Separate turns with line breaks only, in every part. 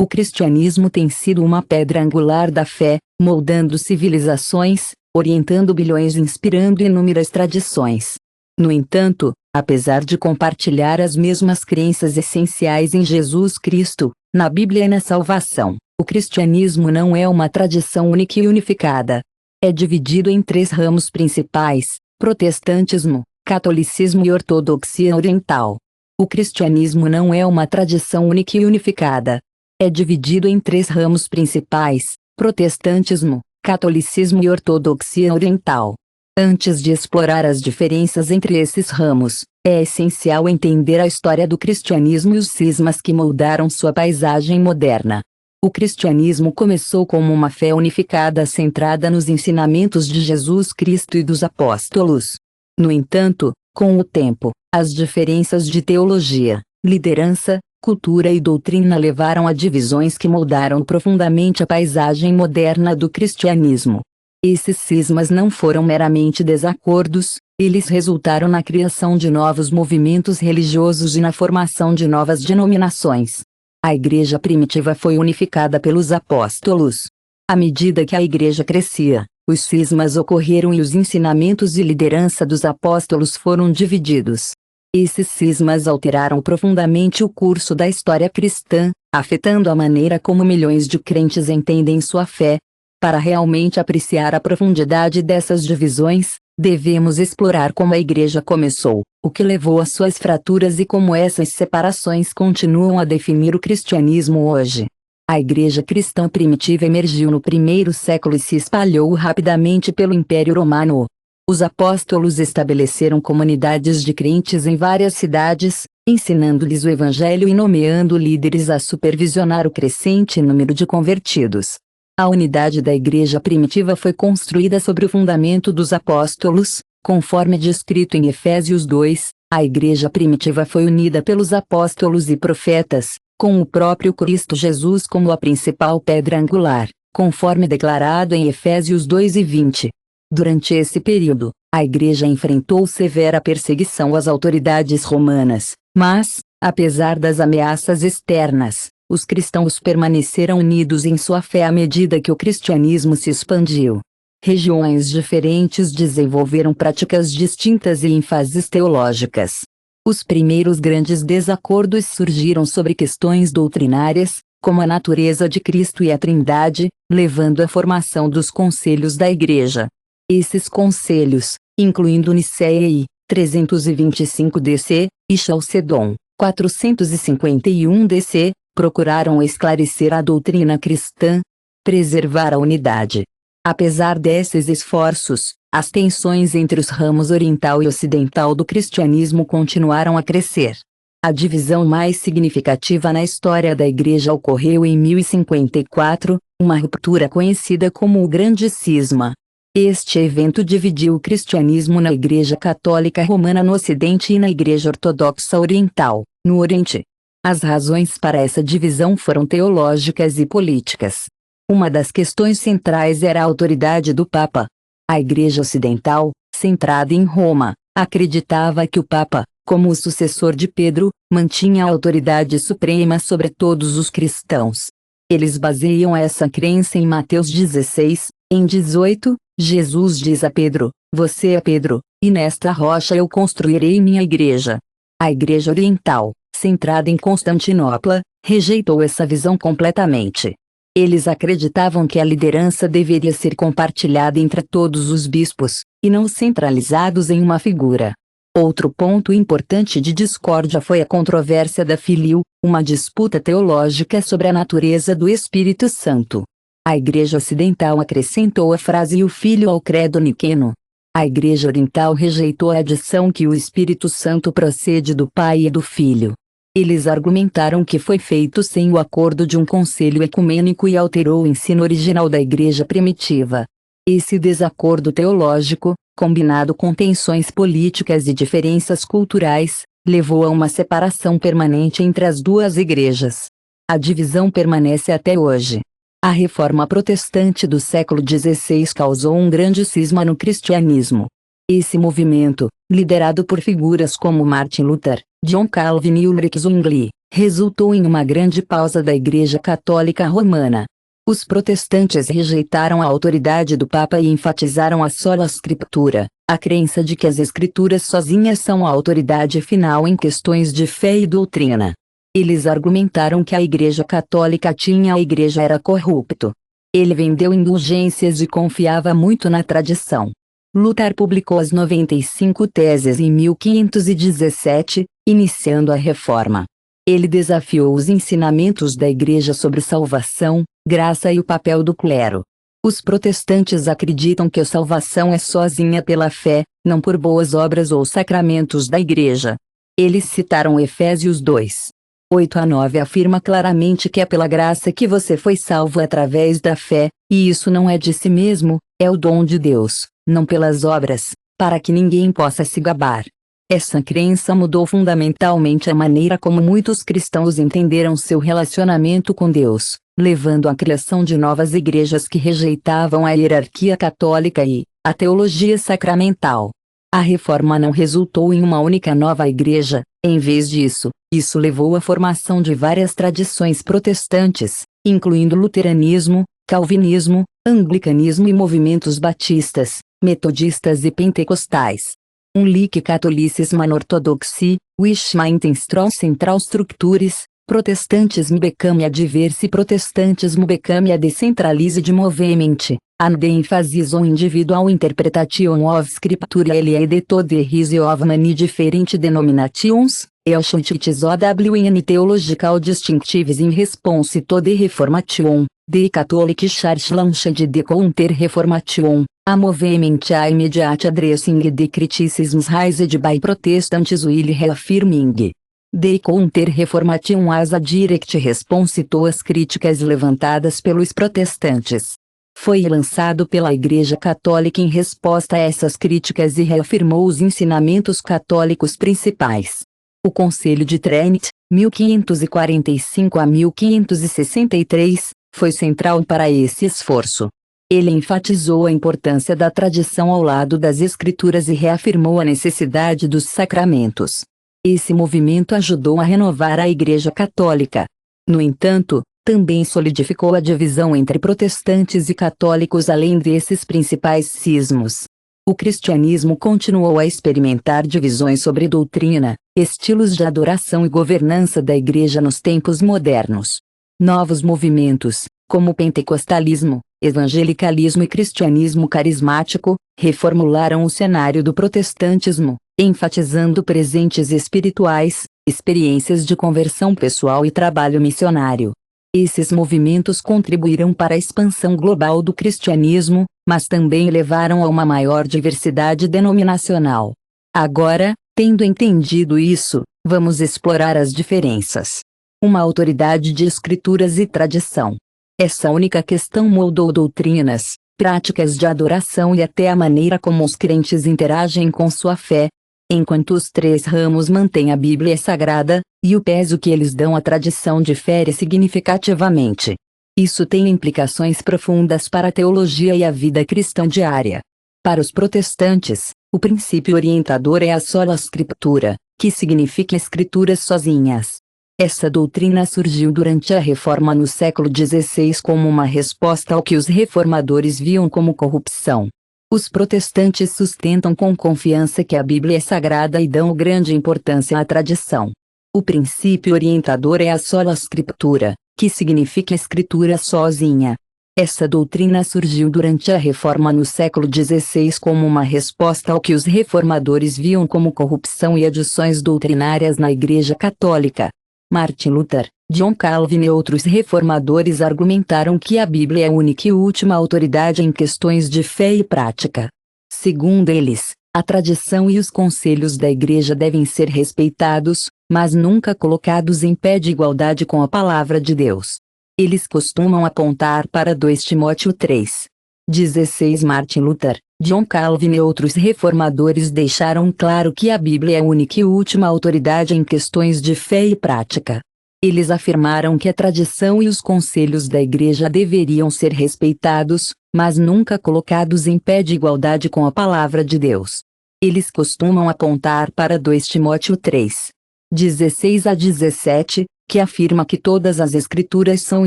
O cristianismo tem sido uma pedra angular da fé, moldando civilizações, orientando bilhões e inspirando inúmeras tradições. No entanto, apesar de compartilhar as mesmas crenças essenciais em Jesus Cristo, na Bíblia e na salvação, o cristianismo não é uma tradição única e unificada. É dividido em três ramos principais: protestantismo, catolicismo e ortodoxia oriental. O cristianismo não é uma tradição única e unificada. É dividido em três ramos principais: protestantismo, catolicismo e ortodoxia oriental. Antes de explorar as diferenças entre esses ramos, é essencial entender a história do cristianismo e os cismas que moldaram sua paisagem moderna. O cristianismo começou como uma fé unificada centrada nos ensinamentos de Jesus Cristo e dos apóstolos. No entanto, com o tempo, as diferenças de teologia, liderança, cultura e doutrina levaram a divisões que moldaram profundamente a paisagem moderna do cristianismo. Esses cismas não foram meramente desacordos, eles resultaram na criação de novos movimentos religiosos e na formação de novas denominações. A igreja primitiva foi unificada pelos apóstolos. À medida que a igreja crescia, os cismas ocorreram e os ensinamentos e liderança dos apóstolos foram divididos. Esses cismas alteraram profundamente o curso da história cristã, afetando a maneira como milhões de crentes entendem sua fé. Para realmente apreciar a profundidade dessas divisões, devemos explorar como a igreja começou, o que levou às suas fraturas e como essas separações continuam a definir o cristianismo hoje. A igreja cristã primitiva emergiu no primeiro século e se espalhou rapidamente pelo Império Romano. Os apóstolos estabeleceram comunidades de crentes em várias cidades, ensinando-lhes o evangelho e nomeando líderes a supervisionar o crescente número de convertidos. A unidade da igreja primitiva foi construída sobre o fundamento dos apóstolos, conforme descrito em Efésios 2, a igreja primitiva foi unida pelos apóstolos e profetas, com o próprio Cristo Jesus como a principal pedra angular, conforme declarado em Efésios 2:20. Durante esse período, a igreja enfrentou severa perseguição às autoridades romanas, mas, apesar das ameaças externas, os cristãos permaneceram unidos em sua fé à medida que o cristianismo se expandiu. Regiões diferentes desenvolveram práticas distintas e ênfases teológicas. Os primeiros grandes desacordos surgiram sobre questões doutrinárias, como a natureza de Cristo e a Trindade, levando à formação dos conselhos da Igreja. Esses conselhos, incluindo Nicéia I, 325 DC, e Chalcedon, 451 DC, procuraram esclarecer a doutrina cristã, preservar a unidade. Apesar desses esforços, as tensões entre os ramos oriental e ocidental do cristianismo continuaram a crescer. A divisão mais significativa na história da Igreja ocorreu em 1054, uma ruptura conhecida como o Grande Cisma. Este evento dividiu o cristianismo na Igreja Católica Romana no Ocidente e na Igreja Ortodoxa Oriental, no Oriente. As razões para essa divisão foram teológicas e políticas. Uma das questões centrais era a autoridade do Papa. A Igreja Ocidental, centrada em Roma, acreditava que o Papa, como o sucessor de Pedro, mantinha a autoridade suprema sobre todos os cristãos. Eles baseiam essa crença em Mateus 16, em 18, Jesus diz a Pedro: "Você é Pedro, e nesta rocha eu construirei minha igreja." A Igreja Oriental, centrada em Constantinopla, rejeitou essa visão completamente. Eles acreditavam que a liderança deveria ser compartilhada entre todos os bispos, e não centralizados em uma figura. Outro ponto importante de discórdia foi a controvérsia da Filio, uma disputa teológica sobre a natureza do Espírito Santo. A Igreja Ocidental acrescentou a frase "e o Filho" ao credo niqueno. A Igreja Oriental rejeitou a adição que o Espírito Santo procede do Pai e do Filho. Eles argumentaram que foi feito sem o acordo de um concílio ecumênico e alterou o ensino original da Igreja primitiva. Esse desacordo teológico, combinado com tensões políticas e diferenças culturais, levou a uma separação permanente entre as duas igrejas. A divisão permanece até hoje. A Reforma Protestante do século XVI causou um grande cisma no cristianismo. Esse movimento, liderado por figuras como Martin Luther, John Calvin e Ulrich Zwingli, resultou em uma grande pausa da Igreja Católica Romana. Os protestantes rejeitaram a autoridade do Papa e enfatizaram a sola scriptura, a crença de que as Escrituras sozinhas são a autoridade final em questões de fé e doutrina. Eles argumentaram que a Igreja Católica tinha a Igreja era corrupto. Ele vendeu indulgências e confiava muito na tradição. Luther publicou as 95 Teses em 1517, iniciando a Reforma. Ele desafiou os ensinamentos da Igreja sobre salvação, graça e o papel do clero. Os protestantes acreditam que a salvação é sozinha pela fé, não por boas obras ou sacramentos da Igreja. Eles citaram Efésios 2. 8-9 afirma claramente que é pela graça que você foi salvo através da fé, e isso não é de si mesmo, é o dom de Deus, não pelas obras, para que ninguém possa se gabar. Essa crença mudou fundamentalmente a maneira como muitos cristãos entenderam seu relacionamento com Deus, levando à criação de novas igrejas que rejeitavam a hierarquia católica e a teologia sacramental. A reforma não resultou em uma única nova igreja, em vez disso, isso levou à formação de várias tradições protestantes, incluindo luteranismo, calvinismo, anglicanismo e movimentos batistas, metodistas e pentecostais. Unlike Catholicism and Orthodoxy, which maintains strong central structures, Protestantism became a diverse Protestantism became a decentralized movement, and the emphasis on individual interpretation of scripture led to the rise of many different denominations, each OWN theological distinctives in response to the Reformation. The Catholic Church launched the Counter-Reformation, a movement immediate addressing the criticisms raised by Protestants while reaffirming. The Counter-Reformation was a direct response to as críticas levantadas pelos protestantes. Foi lançado pela Igreja Católica em resposta a essas críticas e reafirmou os ensinamentos católicos principais. O Concílio de Trent, 1545 a 1563, foi central para esse esforço. Ele enfatizou a importância da tradição ao lado das Escrituras e reafirmou a necessidade dos sacramentos. Esse movimento ajudou a renovar a Igreja Católica. No entanto, também solidificou a divisão entre protestantes e católicos além desses principais cismos. O cristianismo continuou a experimentar divisões sobre doutrina, estilos de adoração e governança da Igreja nos tempos modernos. Novos movimentos, como o pentecostalismo, evangelicalismo e cristianismo carismático, reformularam o cenário do protestantismo, enfatizando presentes espirituais, experiências de conversão pessoal e trabalho missionário. Esses movimentos contribuíram para a expansão global do cristianismo, mas também levaram a uma maior diversidade denominacional. Agora, tendo entendido isso, vamos explorar as diferenças. Uma autoridade de escrituras e tradição. Essa única questão moldou doutrinas, práticas de adoração e até a maneira como os crentes interagem com sua fé. Enquanto os três ramos mantêm a Bíblia sagrada, e o peso que eles dão à tradição difere significativamente. Isso tem implicações profundas para a teologia e a vida cristã diária. Para os protestantes, o princípio orientador é a sola scriptura, que significa escrituras sozinhas. Essa doutrina surgiu durante a Reforma no século XVI como uma resposta ao que os reformadores viam como corrupção. Os protestantes sustentam com confiança que a Bíblia é sagrada e dão grande importância à tradição. O princípio orientador é a sola scriptura, que significa escritura sozinha. Essa doutrina surgiu durante a Reforma no século XVI como uma resposta ao que os reformadores viam como corrupção e adições doutrinárias na Igreja Católica. Martin Luther, John Calvin e outros reformadores argumentaram que a Bíblia é a única e última autoridade em questões de fé e prática. Segundo eles, a tradição e os conselhos da Igreja devem ser respeitados, mas nunca colocados em pé de igualdade com a palavra de Deus. Eles costumam apontar para 2 Timóteo 3:16. Martin Luther, John Calvin e outros reformadores deixaram claro que a Bíblia é a única e última autoridade em questões de fé e prática. Eles afirmaram que a tradição e os conselhos da Igreja deveriam ser respeitados, mas nunca colocados em pé de igualdade com a palavra de Deus. Eles costumam apontar para 2 Timóteo 3, 16 a 17, que afirma que todas as Escrituras são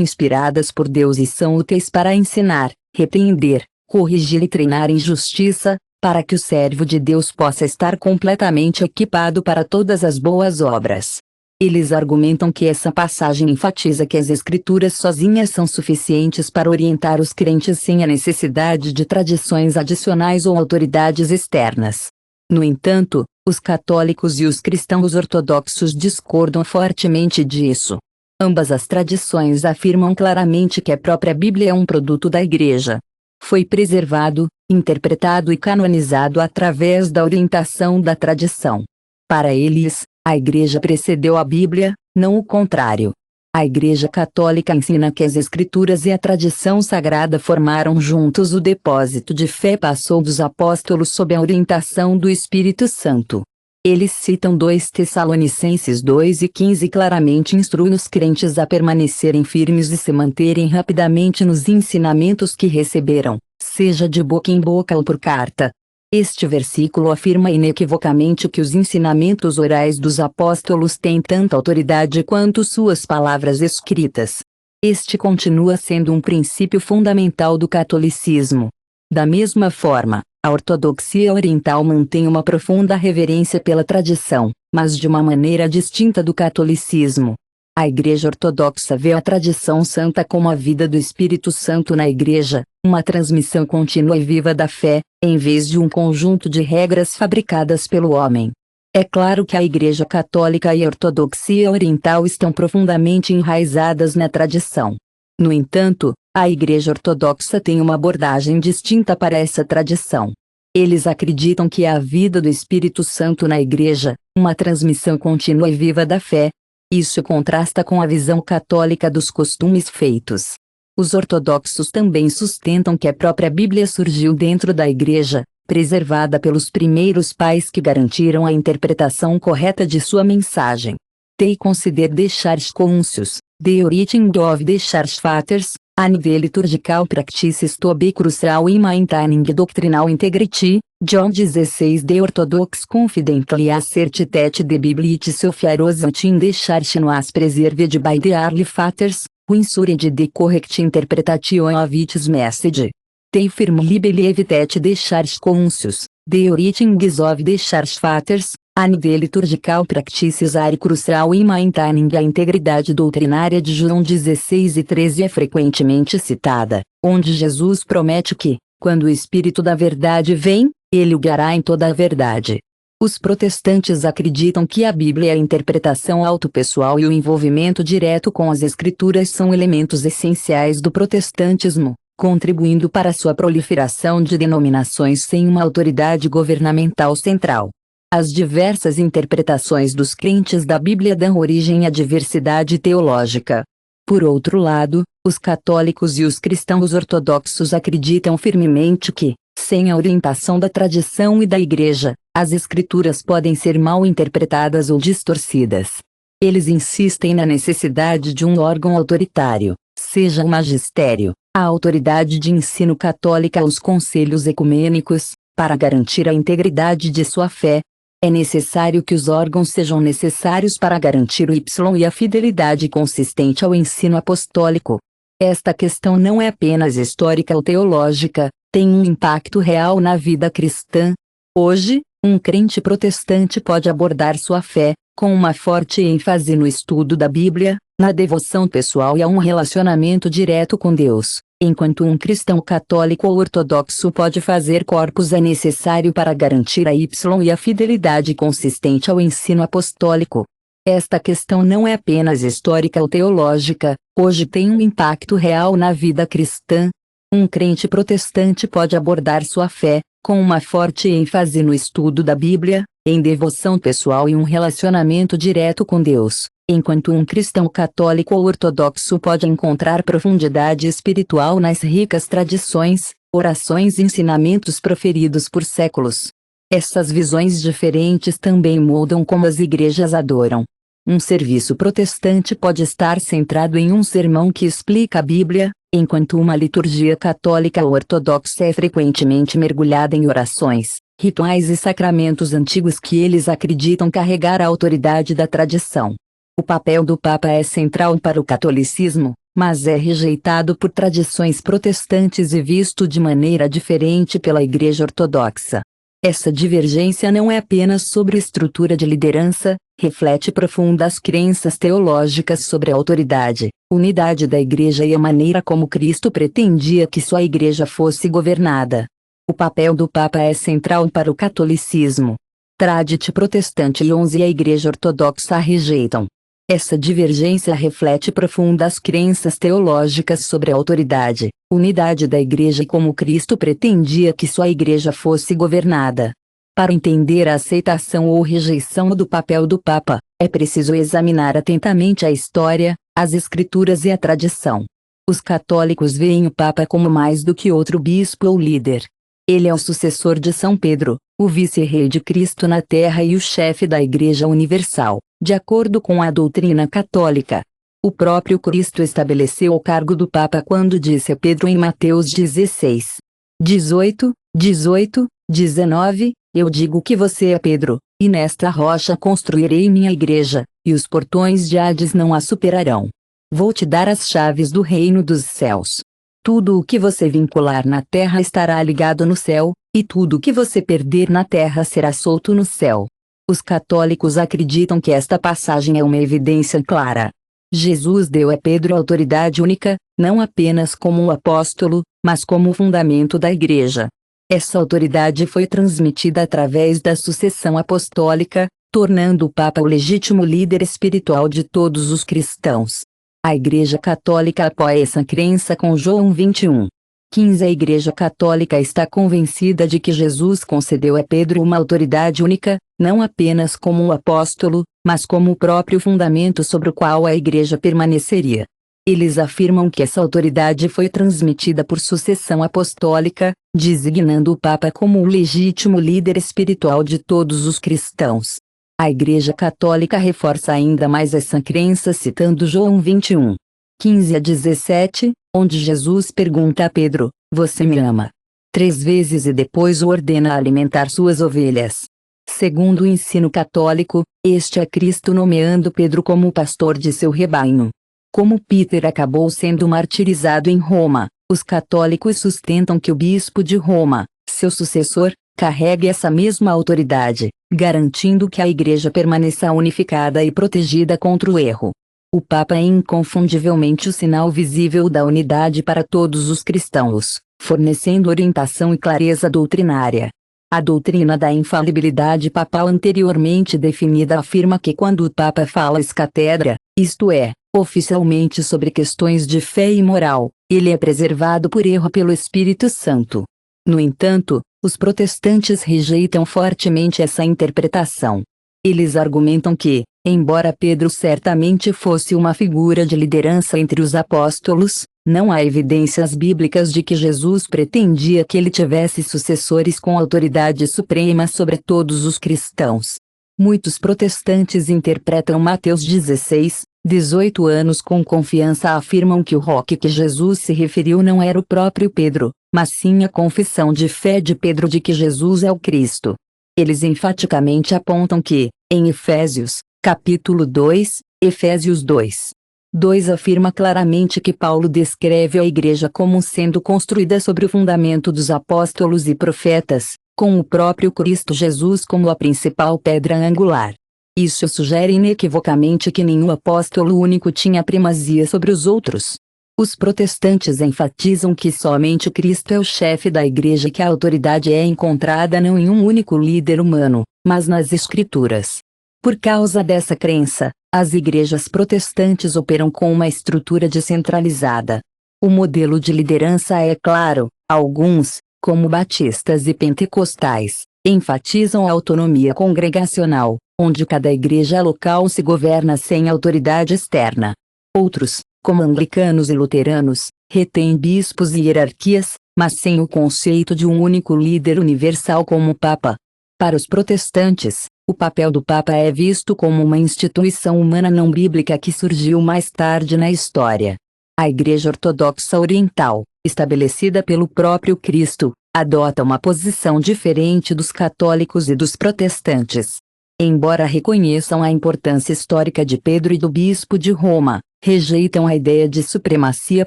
inspiradas por Deus e são úteis para ensinar, repreender, corrigir e treinar em justiça, para que o servo de Deus possa estar completamente equipado para todas as boas obras. Eles argumentam que essa passagem enfatiza que as Escrituras sozinhas são suficientes para orientar os crentes sem a necessidade de tradições adicionais ou autoridades externas. No entanto, os católicos e os cristãos ortodoxos discordam fortemente disso. Ambas as tradições afirmam claramente que a própria Bíblia é um produto da Igreja. Foi preservado, interpretado e canonizado através da orientação da tradição. Para eles, a Igreja precedeu a Bíblia, não o contrário. A Igreja Católica ensina que as Escrituras e a tradição sagrada formaram juntos o depósito de fé passou dos apóstolos sob a orientação do Espírito Santo. Eles citam 2 Tessalonicenses 2:15 e claramente instruem os crentes a permanecerem firmes e se manterem rapidamente nos ensinamentos que receberam, seja de boca em boca ou por carta. Este versículo afirma inequivocamente que os ensinamentos orais dos apóstolos têm tanta autoridade quanto suas palavras escritas. Este continua sendo um princípio fundamental do catolicismo. Da mesma forma, a ortodoxia oriental mantém uma profunda reverência pela tradição, mas de uma maneira distinta do catolicismo. A Igreja Ortodoxa vê a tradição santa como a vida do Espírito Santo na Igreja, uma transmissão contínua e viva da fé, em vez de um conjunto de regras fabricadas pelo homem. É claro que a Igreja Católica e a Ortodoxia Oriental estão profundamente enraizadas na tradição. No entanto, a Igreja Ortodoxa tem uma abordagem distinta para essa tradição. Eles acreditam que a vida do Espírito Santo na Igreja, uma transmissão contínua e viva da fé. Isso contrasta com a visão católica dos costumes feitos. Os ortodoxos também sustentam que a própria Bíblia surgiu dentro da Igreja, preservada pelos primeiros pais que garantiram a interpretação correta de sua mensagem. They consider the Church Councils, the origin of the Church Fathers, and the liturgical practices to be crucial in maintaining doctrinal integrity. John 16 The Orthodox confidently assert that the Bible itself arose in the Church and was preserved by the early fathers, who ensured the correct interpretation of its message. They firmly believe that the Church Councils, the origins of the Church Fathers, and the liturgical practices are crucial in maintaining a integridade doutrinária de João 16:13 é frequentemente citada, onde Jesus promete que, quando o Espírito da Verdade vem, ele o guiará em toda a verdade. Os protestantes acreditam que a Bíblia e a interpretação autopessoal e o envolvimento direto com as Escrituras são elementos essenciais do protestantismo, contribuindo para sua proliferação de denominações sem uma autoridade governamental central. As diversas interpretações dos crentes da Bíblia dão origem à diversidade teológica. Por outro lado, os católicos e os cristãos ortodoxos acreditam firmemente que, sem a orientação da tradição e da Igreja, as Escrituras podem ser mal interpretadas ou distorcidas. Eles insistem na necessidade de um órgão autoritário, seja o magistério, a autoridade de ensino católica ou os conselhos ecumênicos, para garantir a integridade de sua fé. É necessário que os órgãos sejam necessários para garantir o e a fidelidade consistente ao ensino apostólico. Esta questão não é apenas histórica ou teológica, tem um impacto real na vida cristã. Hoje, um crente protestante pode abordar sua fé, com uma forte ênfase no estudo da Bíblia, na devoção pessoal e a um relacionamento direto com Deus, enquanto um cristão católico ou ortodoxo pode fazer corpus é necessário para garantir a e a fidelidade consistente ao ensino apostólico. Esta questão não é apenas histórica ou teológica, hoje tem um impacto real na vida cristã. Um crente protestante pode abordar sua fé, com uma forte ênfase no estudo da Bíblia, em devoção pessoal e um relacionamento direto com Deus, enquanto um cristão católico ou ortodoxo pode encontrar profundidade espiritual nas ricas tradições, orações e ensinamentos proferidos por séculos. Essas visões diferentes também moldam como as igrejas adoram. Um serviço protestante pode estar centrado em um sermão que explica a Bíblia, enquanto uma liturgia católica ou ortodoxa é frequentemente mergulhada em orações, rituais e sacramentos antigos que eles acreditam carregar a autoridade da tradição. O papel do Papa é central para o catolicismo, mas é rejeitado por tradições protestantes e visto de maneira diferente pela Igreja Ortodoxa. Essa divergência não é apenas sobre estrutura de liderança, reflete profundas crenças teológicas sobre a autoridade, unidade da Igreja e a maneira como Cristo pretendia que sua Igreja fosse governada. O papel do Papa é central para o catolicismo. Tradite protestante e 11 a Igreja Ortodoxa a rejeitam. Essa divergência reflete profundas crenças teológicas sobre a autoridade, unidade da Igreja e como Cristo pretendia que sua Igreja fosse governada. Para entender a aceitação ou rejeição do papel do Papa, é preciso examinar atentamente a história, as Escrituras e a tradição. Os católicos veem o Papa como mais do que outro bispo ou líder. Ele é o sucessor de São Pedro, o vice-rei de Cristo na terra e o chefe da Igreja Universal, de acordo com a doutrina católica. O próprio Cristo estabeleceu o cargo do Papa quando disse a Pedro em Mateus 16, 18, 19, eu digo que você é Pedro, e nesta rocha construirei minha igreja, e os portões de Hades não a superarão. Vou te dar as chaves do reino dos céus. Tudo o que você vincular na terra estará ligado no céu, e tudo o que você perder na terra será solto no céu. Os católicos acreditam que esta passagem é uma evidência clara. Jesus deu a Pedro autoridade única, não apenas como um apóstolo, mas como o fundamento da Igreja. Essa autoridade foi transmitida através da sucessão apostólica, tornando o Papa o legítimo líder espiritual de todos os cristãos. A Igreja Católica apoia essa crença com João 21:15. A Igreja Católica está convencida de que Jesus concedeu a Pedro uma autoridade única, não apenas como um apóstolo, mas como o próprio fundamento sobre o qual a Igreja permaneceria. Eles afirmam que essa autoridade foi transmitida por sucessão apostólica, designando o Papa como o legítimo líder espiritual de todos os cristãos. A Igreja Católica reforça ainda mais essa crença citando João 21:15 a 17, onde Jesus pergunta a Pedro, você me ama? 3 vezes e depois o ordena a alimentar suas ovelhas. Segundo o ensino católico, este é Cristo nomeando Pedro como o pastor de seu rebanho. Como Peter acabou sendo martirizado em Roma, os católicos sustentam que o bispo de Roma, seu sucessor, carregue essa mesma autoridade, garantindo que a Igreja permaneça unificada e protegida contra o erro. O Papa é inconfundivelmente o sinal visível da unidade para todos os cristãos, fornecendo orientação e clareza doutrinária. A doutrina da infalibilidade papal anteriormente definida afirma que quando o Papa fala ex cathedra, isto é, oficialmente sobre questões de fé e moral, ele é preservado por erro pelo Espírito Santo. No entanto, os protestantes rejeitam fortemente essa interpretação. Eles argumentam que, embora Pedro certamente fosse uma figura de liderança entre os apóstolos, não há evidências bíblicas de que Jesus pretendia que ele tivesse sucessores com autoridade suprema sobre todos os cristãos. Muitos protestantes interpretam Mateus 16, 18 anos com confiança afirmam que o roque que Jesus se referiu não era o próprio Pedro, mas sim a confissão de fé de Pedro de que Jesus é o Cristo. Eles enfaticamente apontam que, em Efésios, capítulo 2, Efésios 2:2 afirma claramente que Paulo descreve a Igreja como sendo construída sobre o fundamento dos apóstolos e profetas, com o próprio Cristo Jesus como a principal pedra angular. Isso sugere inequivocamente que nenhum apóstolo único tinha primazia sobre os outros. Os protestantes enfatizam que somente Cristo é o chefe da Igreja e que a autoridade é encontrada não em um único líder humano, mas nas Escrituras. Por causa dessa crença, as igrejas protestantes operam com uma estrutura descentralizada. O modelo de liderança é claro, alguns, como batistas e pentecostais, enfatizam a autonomia congregacional, onde cada igreja local se governa sem autoridade externa. Outros, como anglicanos e luteranos, retêm bispos e hierarquias, mas sem o conceito de um único líder universal como o Papa. Para os protestantes, o papel do Papa é visto como uma instituição humana não bíblica que surgiu mais tarde na história. A Igreja Ortodoxa Oriental, estabelecida pelo próprio Cristo, adota uma posição diferente dos católicos e dos protestantes. Embora reconheçam a importância histórica de Pedro e do bispo de Roma, rejeitam a ideia de supremacia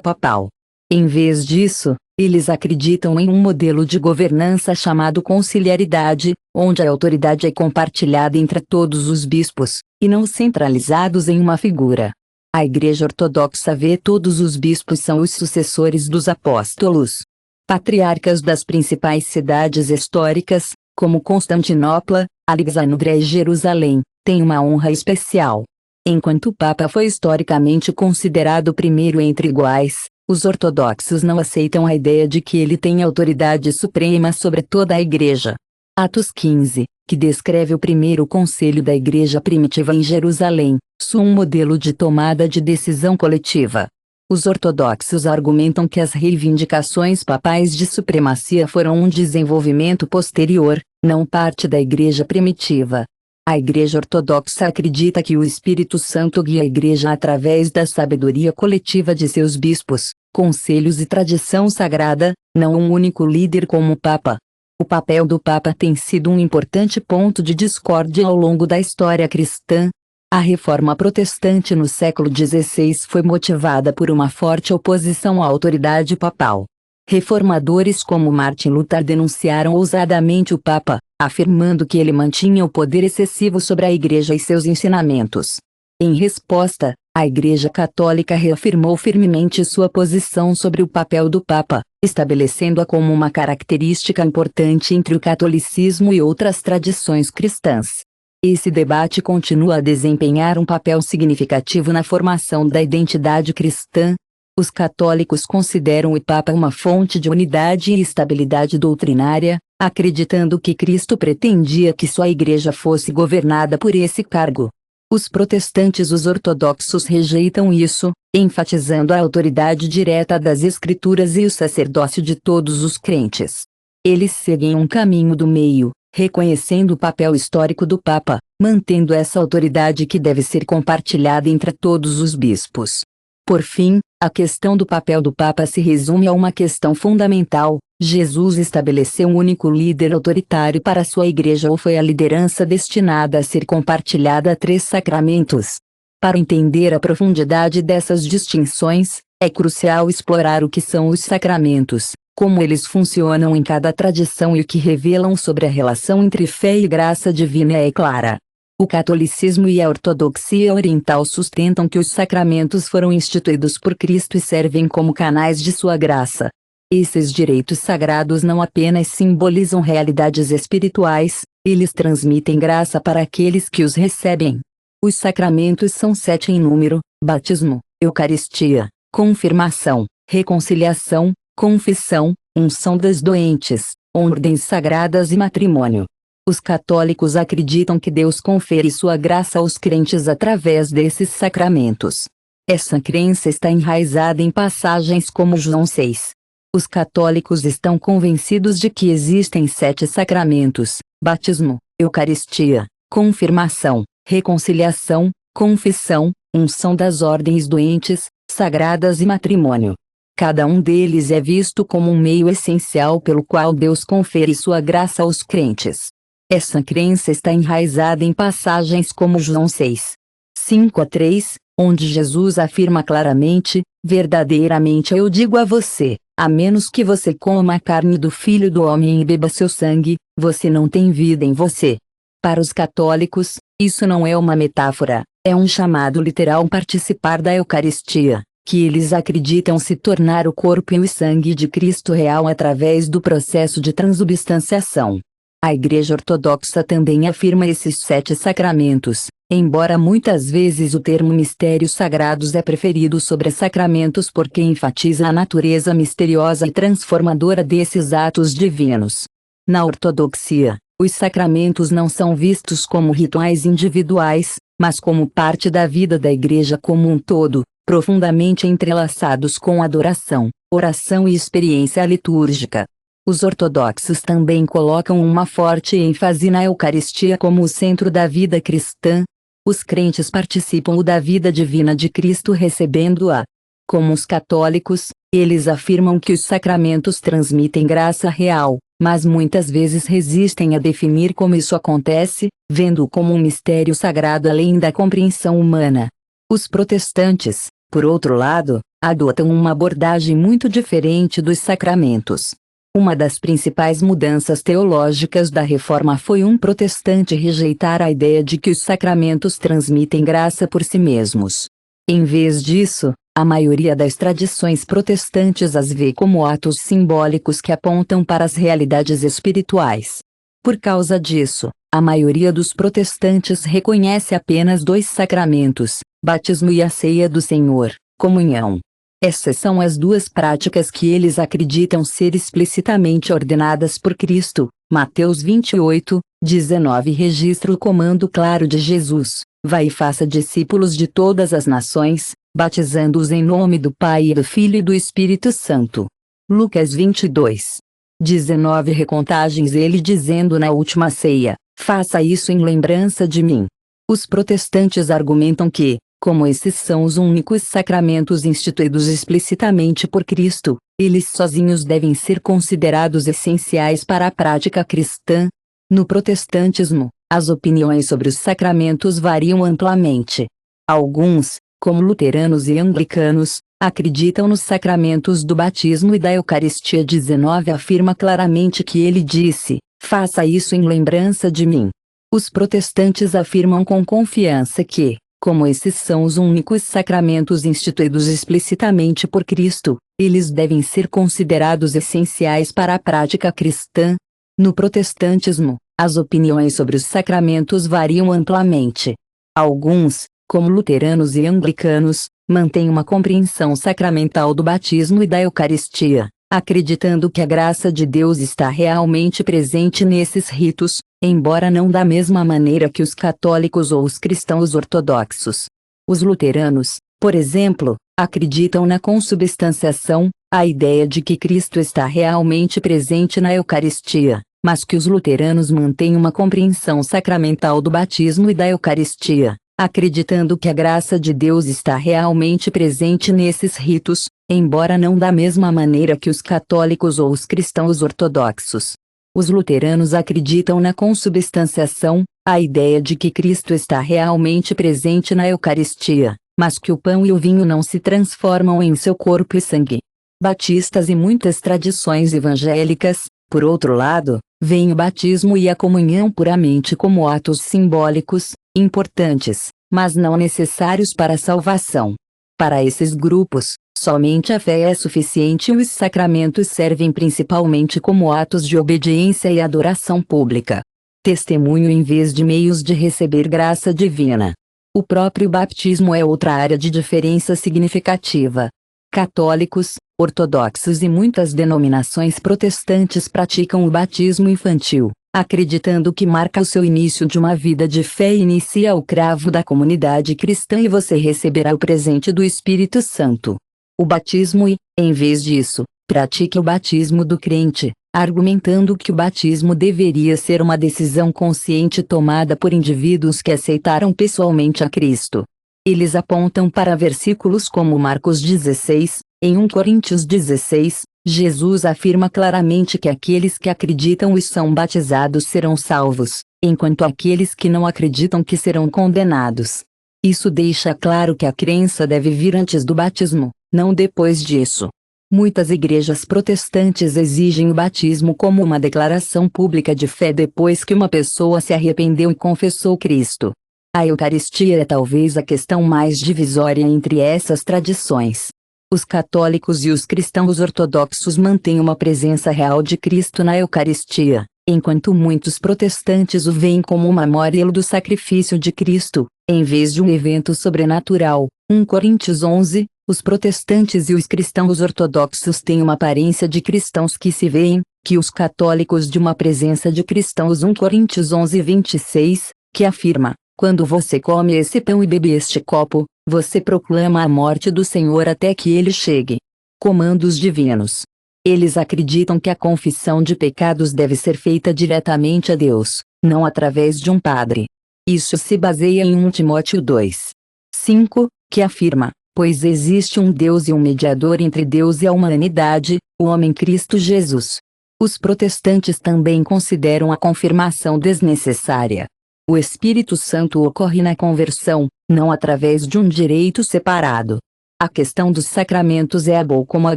papal. Em vez disso, eles acreditam em um modelo de governança chamado conciliaridade, onde a autoridade é compartilhada entre todos os bispos, e não centralizados em uma figura. A Igreja Ortodoxa vê todos os bispos são os sucessores dos apóstolos. Patriarcas das principais cidades históricas, como Constantinopla, Alexandria e Jerusalém, têm uma honra especial. Enquanto o Papa foi historicamente considerado o primeiro entre iguais, os ortodoxos não aceitam a ideia de que ele tem autoridade suprema sobre toda a Igreja. Atos 15, que descreve o primeiro conselho da Igreja primitiva em Jerusalém, um modelo de tomada de decisão coletiva. Os ortodoxos argumentam que as reivindicações papais de supremacia foram um desenvolvimento posterior, não parte da Igreja primitiva. A Igreja Ortodoxa acredita que o Espírito Santo guia a Igreja através da sabedoria coletiva de seus bispos, conselhos e tradição sagrada, não um único líder como o Papa. O papel do Papa tem sido um importante ponto de discórdia ao longo da história cristã. A reforma protestante no século XVI foi motivada por uma forte oposição à autoridade papal. Reformadores como Martin Luther denunciaram ousadamente o Papa, afirmando que ele mantinha o poder excessivo sobre a Igreja e seus ensinamentos. Em resposta, a Igreja Católica reafirmou firmemente sua posição sobre o papel do Papa, estabelecendo-a como uma característica importante entre o catolicismo e outras tradições cristãs. Esse debate continua a desempenhar um papel significativo na formação da identidade cristã. Os católicos consideram o Papa uma fonte de unidade e estabilidade doutrinária, acreditando que Cristo pretendia que sua Igreja fosse governada por esse cargo. Os protestantes e os ortodoxos rejeitam isso, enfatizando a autoridade direta das Escrituras e o sacerdócio de todos os crentes. Eles seguem um caminho do meio, reconhecendo o papel histórico do Papa, mantendo essa autoridade que deve ser compartilhada entre todos os bispos. Por fim, a questão do papel do Papa se resume a uma questão fundamental: Jesus estabeleceu um único líder autoritário para sua Igreja ou foi a liderança destinada a ser compartilhada a 3 sacramentos? Para entender a profundidade dessas distinções, é crucial explorar o que são os sacramentos, como eles funcionam em cada tradição e o que revelam sobre a relação entre fé e graça divina é clara. O catolicismo e a ortodoxia oriental sustentam que os sacramentos foram instituídos por Cristo e servem como canais de sua graça. Esses direitos sagrados não apenas simbolizam realidades espirituais, eles transmitem graça para aqueles que os recebem. Os sacramentos são 7 em número: batismo, Eucaristia, confirmação, reconciliação, confissão, unção das doentes, ordens sagradas e matrimônio. Os católicos acreditam que Deus confere sua graça aos crentes através desses sacramentos. Essa crença está enraizada em passagens como João 6. Os católicos estão convencidos de que existem 7 sacramentos: batismo, Eucaristia, confirmação, reconciliação, confissão, unção das ordens doentes, sagradas e matrimônio. Cada um deles é visto como um meio essencial pelo qual Deus confere sua graça aos crentes. Essa crença está enraizada em passagens como João 6, 5-3, onde Jesus afirma claramente: verdadeiramente eu digo a você, a menos que você coma a carne do Filho do Homem e beba seu sangue, você não tem vida em você. Para os católicos, isso não é uma metáfora, é um chamado literal a participar da Eucaristia, que eles acreditam se tornar o corpo e o sangue de Cristo real através do processo de transubstanciação. A Igreja Ortodoxa também afirma esses 7 sacramentos, embora muitas vezes o termo mistérios sagrados é preferido sobre sacramentos porque enfatiza a natureza misteriosa e transformadora desses atos divinos. Na ortodoxia, os sacramentos não são vistos como rituais individuais, mas como parte da vida da Igreja como um todo, profundamente entrelaçados com adoração, oração e experiência litúrgica. Os ortodoxos também colocam uma forte ênfase na Eucaristia como o centro da vida cristã. Os crentes participam da vida divina de Cristo recebendo-a. Como os católicos, eles afirmam que os sacramentos transmitem graça real, mas muitas vezes resistem a definir como isso acontece, vendo-o como um mistério sagrado além da compreensão humana. Os protestantes, por outro lado, adotam uma abordagem muito diferente dos sacramentos. Uma das principais mudanças teológicas da Reforma foi um protestante rejeitar a ideia de que os sacramentos transmitem graça por si mesmos. Em vez disso, a maioria das tradições protestantes as vê como atos simbólicos que apontam para as realidades espirituais. Por causa disso, a maioria dos protestantes reconhece apenas dois sacramentos, batismo e a ceia do Senhor, comunhão. Essas são as duas práticas que eles acreditam ser explicitamente ordenadas por Cristo. Mateus 28, 19 registra o comando claro de Jesus: vai e faça discípulos de todas as nações, batizando-os em nome do Pai e do Filho e do Espírito Santo. Lucas 22, 19 recontagens ele dizendo na última ceia: faça isso em lembrança de mim. Os protestantes argumentam que, como esses são os únicos sacramentos instituídos explicitamente por Cristo, eles sozinhos devem ser considerados essenciais para a prática cristã. No protestantismo, as opiniões sobre os sacramentos variam amplamente. Alguns, como luteranos e anglicanos, acreditam nos sacramentos do batismo e da Eucaristia. 19 afirma claramente que ele disse: faça isso em lembrança de mim. Os protestantes afirmam com confiança que, como esses são os únicos sacramentos instituídos explicitamente por Cristo, eles devem ser considerados essenciais para a prática cristã. No protestantismo, as opiniões sobre os sacramentos variam amplamente. Alguns, como luteranos e anglicanos, mantêm uma compreensão sacramental do batismo e da Eucaristia, acreditando que a graça de Deus está realmente presente nesses ritos, embora não da mesma maneira que os católicos ou os cristãos ortodoxos. Os luteranos, por exemplo, acreditam na consubstanciação, a ideia de que Cristo está realmente presente na Eucaristia, mas que os luteranos mantêm uma compreensão sacramental do batismo e da Eucaristia, acreditando que a graça de Deus está realmente presente nesses ritos, embora não da mesma maneira que os católicos ou os cristãos ortodoxos. Os luteranos acreditam na consubstanciação, a ideia de que Cristo está realmente presente na Eucaristia, mas que o pão e o vinho não se transformam em seu corpo e sangue. Batistas e muitas tradições evangélicas, por outro lado, veem o batismo e a comunhão puramente como atos simbólicos, importantes, mas não necessários para a salvação. Para esses grupos, somente a fé é suficiente e os sacramentos servem principalmente como atos de obediência e adoração pública. Testemunho em vez de meios de receber graça divina. O próprio batismo é outra área de diferença significativa. Católicos, ortodoxos e muitas denominações protestantes praticam o batismo infantil, acreditando que marca o seu início de uma vida de fé e inicia o cravo da comunidade cristã e você receberá o presente do Espírito Santo. O batismo e, em vez disso, pratique o batismo do crente, argumentando que o batismo deveria ser uma decisão consciente tomada por indivíduos que aceitaram pessoalmente a Cristo. Eles apontam para versículos como Marcos 16, em 1 Coríntios 16, Jesus afirma claramente que aqueles que acreditam e são batizados serão salvos, enquanto aqueles que não acreditam que serão condenados. Isso deixa claro que a crença deve vir antes do batismo, não depois disso. Muitas igrejas protestantes exigem o batismo como uma declaração pública de fé depois que uma pessoa se arrependeu e confessou Cristo. A Eucaristia é talvez a questão mais divisória entre essas tradições. Os católicos e os cristãos ortodoxos mantêm uma presença real de Cristo na Eucaristia, enquanto muitos protestantes o veem como um memorial do sacrifício de Cristo, em vez de um evento sobrenatural. 1 Coríntios 11, os protestantes e os cristãos ortodoxos têm uma aparência de cristãos que se veem, que os católicos de uma presença de cristãos. 1 Coríntios 11, 26, que afirma: quando você come esse pão e bebe este copo, você proclama a morte do Senhor até que ele chegue. Comandos divinos. Eles acreditam que a confissão de pecados deve ser feita diretamente a Deus, não através de um padre. Isso se baseia em 1 Timóteo 2, 5, que afirma: pois existe um Deus e um mediador entre Deus e a humanidade, o homem Cristo Jesus. Os protestantes também consideram a confirmação desnecessária. O Espírito Santo ocorre na conversão, não através de um direito separado. A questão dos sacramentos é a boa como a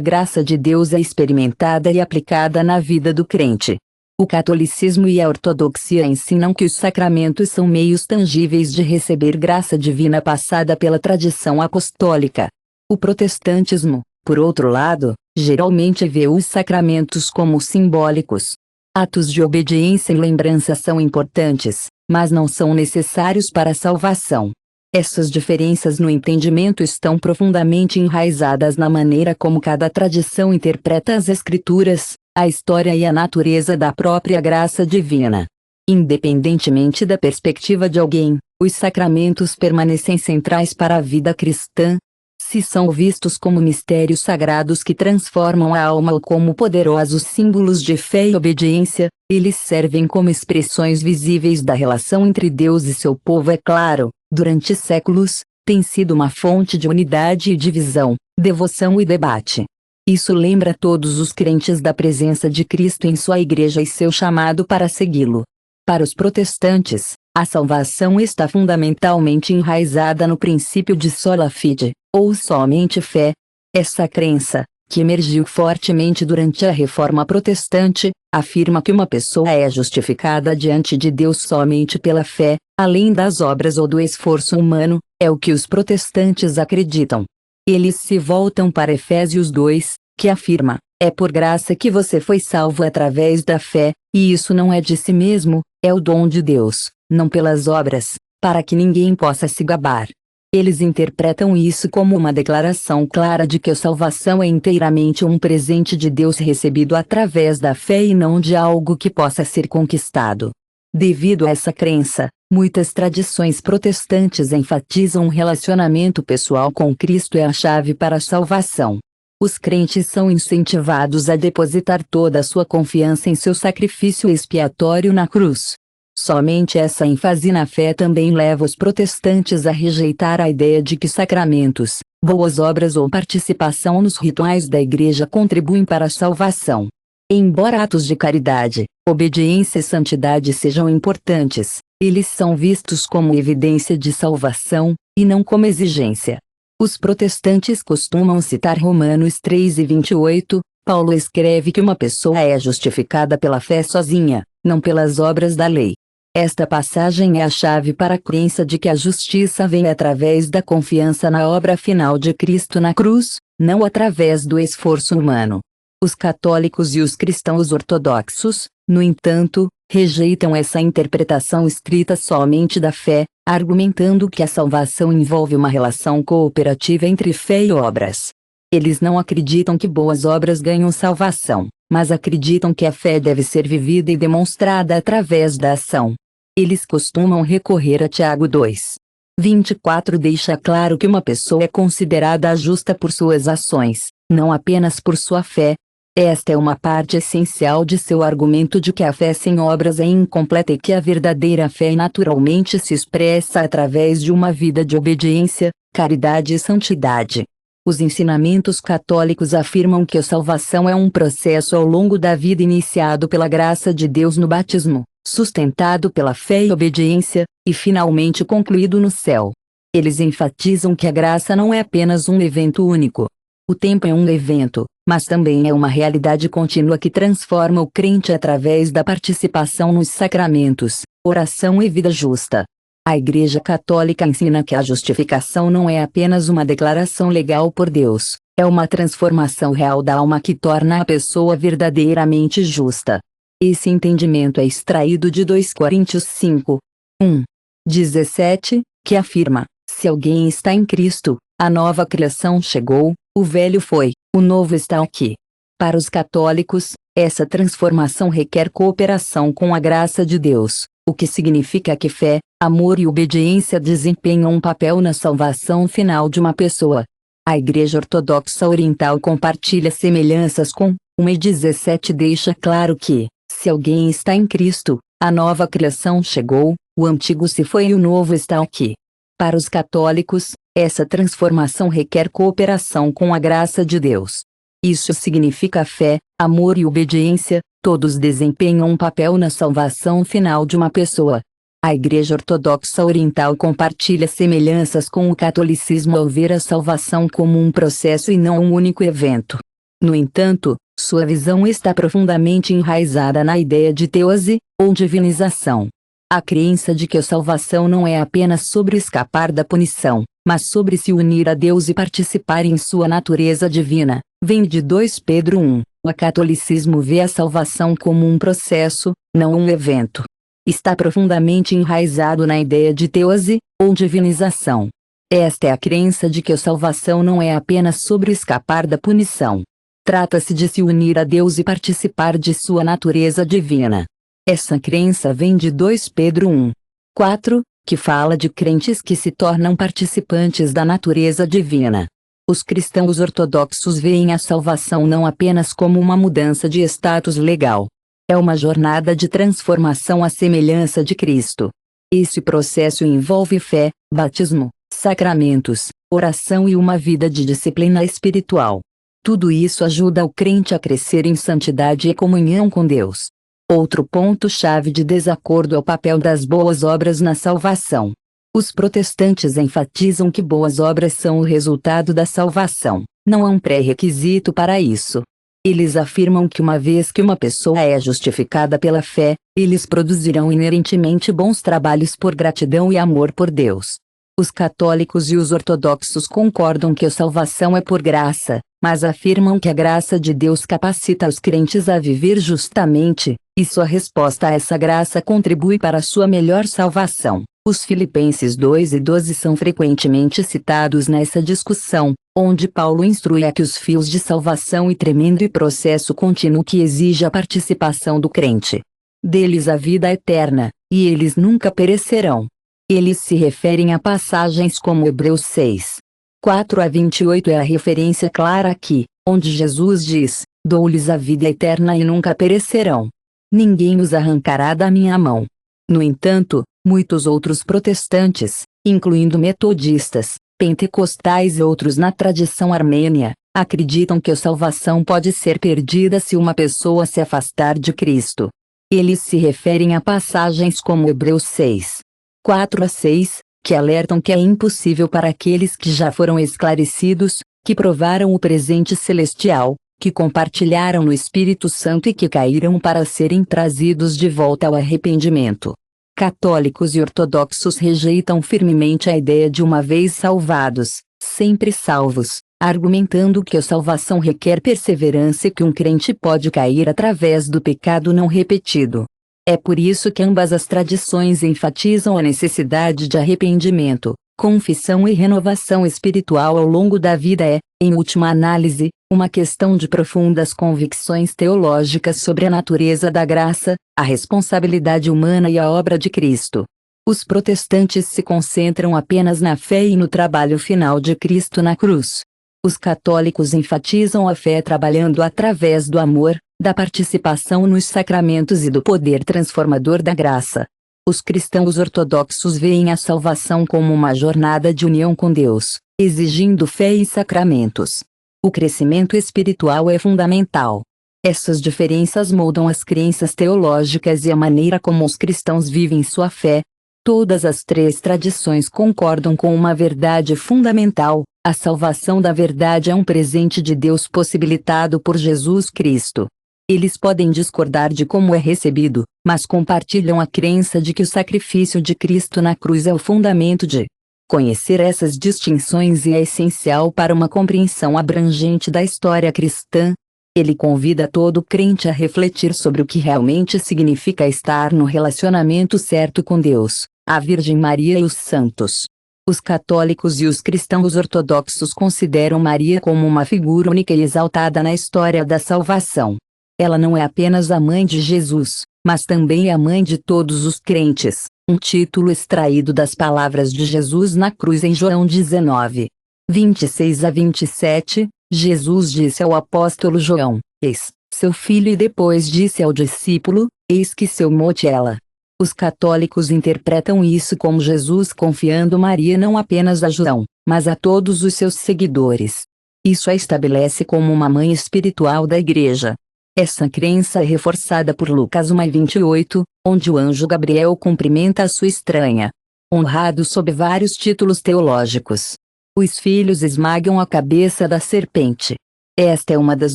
graça de Deus é experimentada e aplicada na vida do crente. O catolicismo e a ortodoxia ensinam que os sacramentos são meios tangíveis de receber graça divina passada pela tradição apostólica. O protestantismo, por outro lado, geralmente vê os sacramentos como simbólicos. Atos de obediência e lembrança são importantes, mas não são necessários para a salvação. Essas diferenças no entendimento estão profundamente enraizadas na maneira como cada tradição interpreta as Escrituras, a história e a natureza da própria graça divina. Independentemente da perspectiva de alguém, os sacramentos permanecem centrais para a vida cristã. Se são vistos como mistérios sagrados que transformam a alma ou como poderosos símbolos de fé e obediência, eles servem como expressões visíveis da relação entre Deus e seu povo. É claro, durante séculos, tem sido uma fonte de unidade e divisão, devoção e debate. Isso lembra todos os crentes da presença de Cristo em sua igreja e seu chamado para segui-lo. Para os protestantes, a salvação está fundamentalmente enraizada no princípio de sola fide, ou somente fé. Essa crença, que emergiu fortemente durante a Reforma Protestante, afirma que uma pessoa é justificada diante de Deus somente pela fé, além das obras ou do esforço humano, é o que os protestantes acreditam. Eles se voltam para Efésios 2, que afirma: é por graça que você foi salvo através da fé, e isso não é de si mesmo, é o dom de Deus, não pelas obras, para que ninguém possa se gabar. Eles interpretam isso como uma declaração clara de que a salvação é inteiramente um presente de Deus recebido através da fé e não de algo que possa ser conquistado. Devido a essa crença, muitas tradições protestantes enfatizam um relacionamento pessoal com Cristo é a chave para a salvação. Os crentes são incentivados a depositar toda a sua confiança em seu sacrifício expiatório na cruz. Somente essa ênfase na fé também leva os protestantes a rejeitar a ideia de que sacramentos, boas obras ou participação nos rituais da igreja contribuem para a salvação. Embora atos de caridade, obediência e santidade sejam importantes, eles são vistos como evidência de salvação, e não como exigência. Os protestantes costumam citar Romanos 3:28, Paulo escreve que uma pessoa é justificada pela fé sozinha, não pelas obras da lei. Esta passagem é a chave para a crença de que a justiça vem através da confiança na obra final de Cristo na cruz, não através do esforço humano. Os católicos e os cristãos ortodoxos, no entanto, rejeitam essa interpretação estrita somente da fé, argumentando que a salvação envolve uma relação cooperativa entre fé e obras. Eles não acreditam que boas obras ganham salvação, mas acreditam que a fé deve ser vivida e demonstrada através da ação. Eles costumam recorrer a Tiago 2:24 deixa claro que uma pessoa é considerada justa por suas ações, não apenas por sua fé. Esta é uma parte essencial de seu argumento de que a fé sem obras é incompleta e que a verdadeira fé naturalmente se expressa através de uma vida de obediência, caridade e santidade. Os ensinamentos católicos afirmam que a salvação é um processo ao longo da vida iniciado pela graça de Deus no batismo, sustentado pela fé e obediência, e finalmente concluído no céu. Eles enfatizam que a graça não é apenas um evento único. O tempo é um evento, mas também é uma realidade contínua que transforma o crente através da participação nos sacramentos, oração e vida justa. A Igreja Católica ensina que a justificação não é apenas uma declaração legal por Deus, é uma transformação real da alma que torna a pessoa verdadeiramente justa. Esse entendimento é extraído de 2 Coríntios 5:17, que afirma: se alguém está em Cristo, a nova criação chegou, o velho foi, o novo está aqui. Para os católicos, essa transformação requer cooperação com a graça de Deus, o que significa que fé, amor e obediência desempenham um papel na salvação final de uma pessoa. A Igreja Ortodoxa Oriental compartilha semelhanças com 1:17 deixa claro que, se alguém está em Cristo, a nova criação chegou, o antigo se foi e o novo está aqui. Para os católicos, Essa transformação requer cooperação com a graça de Deus. Isso significa fé, amor e obediência, todos desempenham um papel na salvação final de uma pessoa. A Igreja Ortodoxa Oriental compartilha semelhanças com o catolicismo ao ver a salvação como um processo e não um único evento. No entanto, sua visão está profundamente enraizada na ideia de teose, ou divinização. A crença de que a salvação não é apenas sobre escapar da punição, mas sobre se unir a Deus e participar em sua natureza divina, vem de 2 Pedro 1. O catolicismo vê a salvação como um processo, não um evento. Está profundamente enraizado na ideia de teose, ou divinização. Esta é a crença de que a salvação não é apenas sobre escapar da punição. Trata-se de se unir a Deus e participar de sua natureza divina. Essa crença vem de 2 Pedro 1. 4, que fala de crentes que se tornam participantes da natureza divina. Os cristãos ortodoxos veem a salvação não apenas como uma mudança de status legal. É uma jornada de transformação à semelhança de Cristo. Esse processo envolve fé, batismo, sacramentos, oração e uma vida de disciplina espiritual. Tudo isso ajuda o crente a crescer em santidade e comunhão com Deus. Outro ponto-chave de desacordo é o papel das boas obras na salvação. Os protestantes enfatizam que boas obras são o resultado da salvação, não há um pré-requisito para isso. Eles afirmam que uma vez que uma pessoa é justificada pela fé, eles produzirão inerentemente bons trabalhos por gratidão e amor por Deus. Os católicos e os ortodoxos concordam que a salvação é por graça, mas afirmam que a graça de Deus capacita os crentes a viver justamente, e sua resposta a essa graça contribui para a sua melhor salvação. Os Filipenses 2:12 são frequentemente citados nessa discussão, onde Paulo instrui a que os fios de salvação e tremendo e processo contínuo que exige a participação do crente. Deles a vida eterna, e eles nunca perecerão. Eles se referem a passagens como Hebreus 6. 4-28 é a referência clara aqui, onde Jesus diz: dou-lhes a vida eterna e nunca perecerão. Ninguém os arrancará da minha mão. No entanto, muitos outros protestantes, incluindo metodistas, pentecostais e outros na tradição armênia, acreditam que a salvação pode ser perdida se uma pessoa se afastar de Cristo. Eles se referem a passagens como Hebreus 6. 4-6, que alertam que é impossível para aqueles que já foram esclarecidos, que provaram o presente celestial, que compartilharam no Espírito Santo e que caíram para serem trazidos de volta ao arrependimento. Católicos e ortodoxos rejeitam firmemente a ideia de uma vez salvados, sempre salvos, argumentando que a salvação requer perseverança e que um crente pode cair através do pecado não repetido. É por isso que ambas as tradições enfatizam a necessidade de arrependimento, confissão e renovação espiritual ao longo da vida é, em última análise, uma questão de profundas convicções teológicas sobre a natureza da graça, a responsabilidade humana e a obra de Cristo. Os protestantes se concentram apenas na fé e no trabalho final de Cristo na cruz. Os católicos enfatizam a fé trabalhando através do amor, da participação nos sacramentos e do poder transformador da graça. Os cristãos ortodoxos veem a salvação como uma jornada de união com Deus, exigindo fé e sacramentos. O crescimento espiritual é fundamental. Essas diferenças moldam as crenças teológicas e a maneira como os cristãos vivem sua fé. Todas as 3 tradições concordam com uma verdade fundamental: a salvação da verdade é um presente de Deus possibilitado por Jesus Cristo. Eles podem discordar de como é recebido, mas compartilham a crença de que o sacrifício de Cristo na cruz é o fundamento de. Conhecer essas distinções é essencial para uma compreensão abrangente da história cristã. Ele convida todo crente a refletir sobre o que realmente significa estar no relacionamento certo com Deus, a Virgem Maria e os santos. Os católicos e os cristãos ortodoxos consideram Maria como uma figura única e exaltada na história da salvação. Ela não é apenas a mãe de Jesus, mas também é a mãe de todos os crentes, um título extraído das palavras de Jesus na cruz em João 19. 26-27, Jesus disse ao apóstolo João: Eis, seu filho, e depois disse ao discípulo: Eis que seu mote ela. Os católicos interpretam isso como Jesus confiando Maria não apenas a João, mas a todos os seus seguidores. Isso a estabelece como uma mãe espiritual da Igreja. Essa crença é reforçada por Lucas 1:28, onde o anjo Gabriel cumprimenta a sua estranha, honrado sob vários títulos teológicos. Os filhos esmagam a cabeça da serpente. Esta é uma das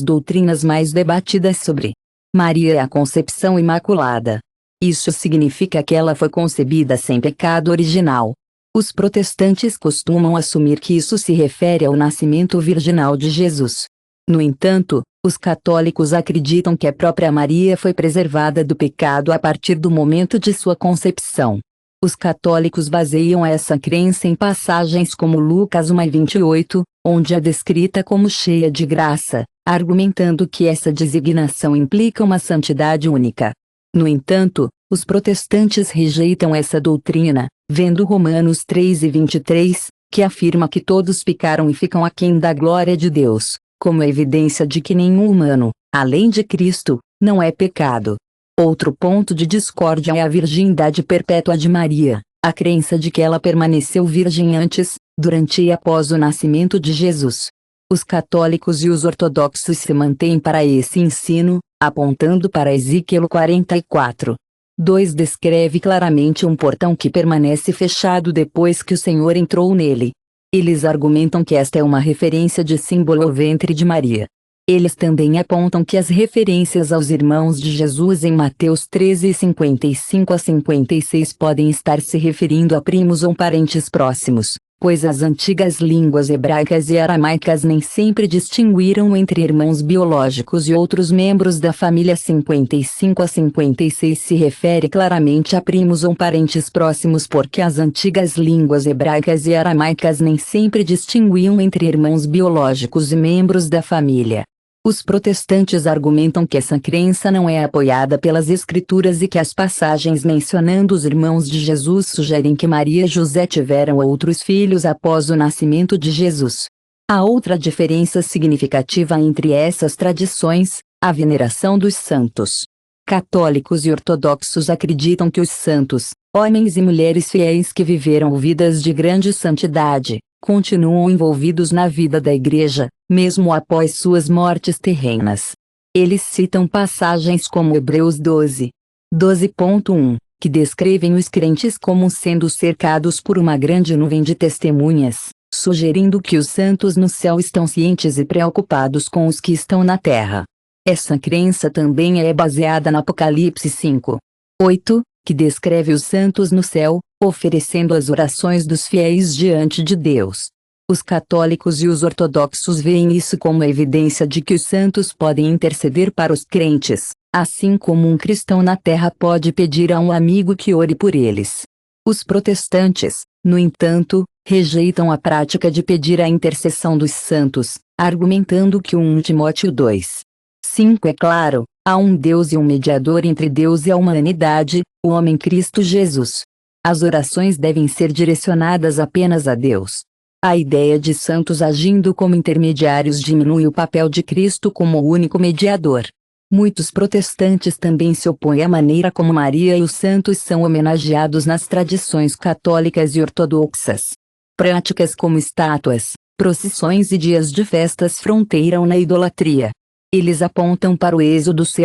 doutrinas mais debatidas sobre Maria é a concepção imaculada. Isso significa que ela foi concebida sem pecado original. Os protestantes costumam assumir que isso se refere ao nascimento virginal de Jesus. No entanto, os católicos acreditam que a própria Maria foi preservada do pecado a partir do momento de sua concepção. Os católicos baseiam essa crença em passagens como Lucas 1:28, onde é descrita como cheia de graça, argumentando que essa designação implica uma santidade única. No entanto, os protestantes rejeitam essa doutrina, vendo Romanos 3:23, que afirma que todos pecaram e ficam aquém da glória de Deus, como evidência de que nenhum humano, além de Cristo, não é pecado. Outro ponto de discórdia é a virgindade perpétua de Maria, a crença de que ela permaneceu virgem antes, durante e após o nascimento de Jesus. Os católicos e os ortodoxos se mantêm para esse ensino, apontando para Ezequiel 44:2 descreve claramente um portão que permanece fechado depois que o Senhor entrou nele. Eles argumentam que esta é uma referência de símbolo ao ventre de Maria. Eles também apontam que as referências aos irmãos de Jesus em Mateus 13:55-56 podem estar se referindo a primos ou parentes próximos, pois as antigas línguas hebraicas e aramaicas nem sempre distinguiram entre irmãos biológicos e outros membros da família. 55-56 se refere claramente a primos ou parentes próximos porque as antigas línguas hebraicas e aramaicas nem sempre distinguiam entre irmãos biológicos e membros da família. Os protestantes argumentam que essa crença não é apoiada pelas Escrituras e que as passagens mencionando os irmãos de Jesus sugerem que Maria e José tiveram outros filhos após o nascimento de Jesus. Há outra diferença significativa entre essas tradições: a veneração dos santos. Católicos e ortodoxos acreditam que os santos, homens e mulheres fiéis que viveram vidas de grande santidade, continuam envolvidos na vida da Igreja, mesmo após suas mortes terrenas. Eles citam passagens como Hebreus 12:1, que descrevem os crentes como sendo cercados por uma grande nuvem de testemunhas, sugerindo que os santos no céu estão cientes e preocupados com os que estão na terra. Essa crença também é baseada no Apocalipse 5:8, que descreve os santos no céu, oferecendo as orações dos fiéis diante de Deus. Os católicos e os ortodoxos veem isso como evidência de que os santos podem interceder para os crentes, assim como um cristão na terra pode pedir a um amigo que ore por eles. Os protestantes, no entanto, rejeitam a prática de pedir a intercessão dos santos, argumentando que 1 Timóteo 2:5 é claro: há um Deus e um mediador entre Deus e a humanidade, o homem Cristo Jesus. As orações devem ser direcionadas apenas a Deus. A ideia de santos agindo como intermediários diminui o papel de Cristo como o único mediador. Muitos protestantes também se opõem à maneira como Maria e os santos são homenageados nas tradições católicas e ortodoxas. Práticas como estátuas, procissões e dias de festas fronteiram na idolatria. Eles apontam para o Êxodo ch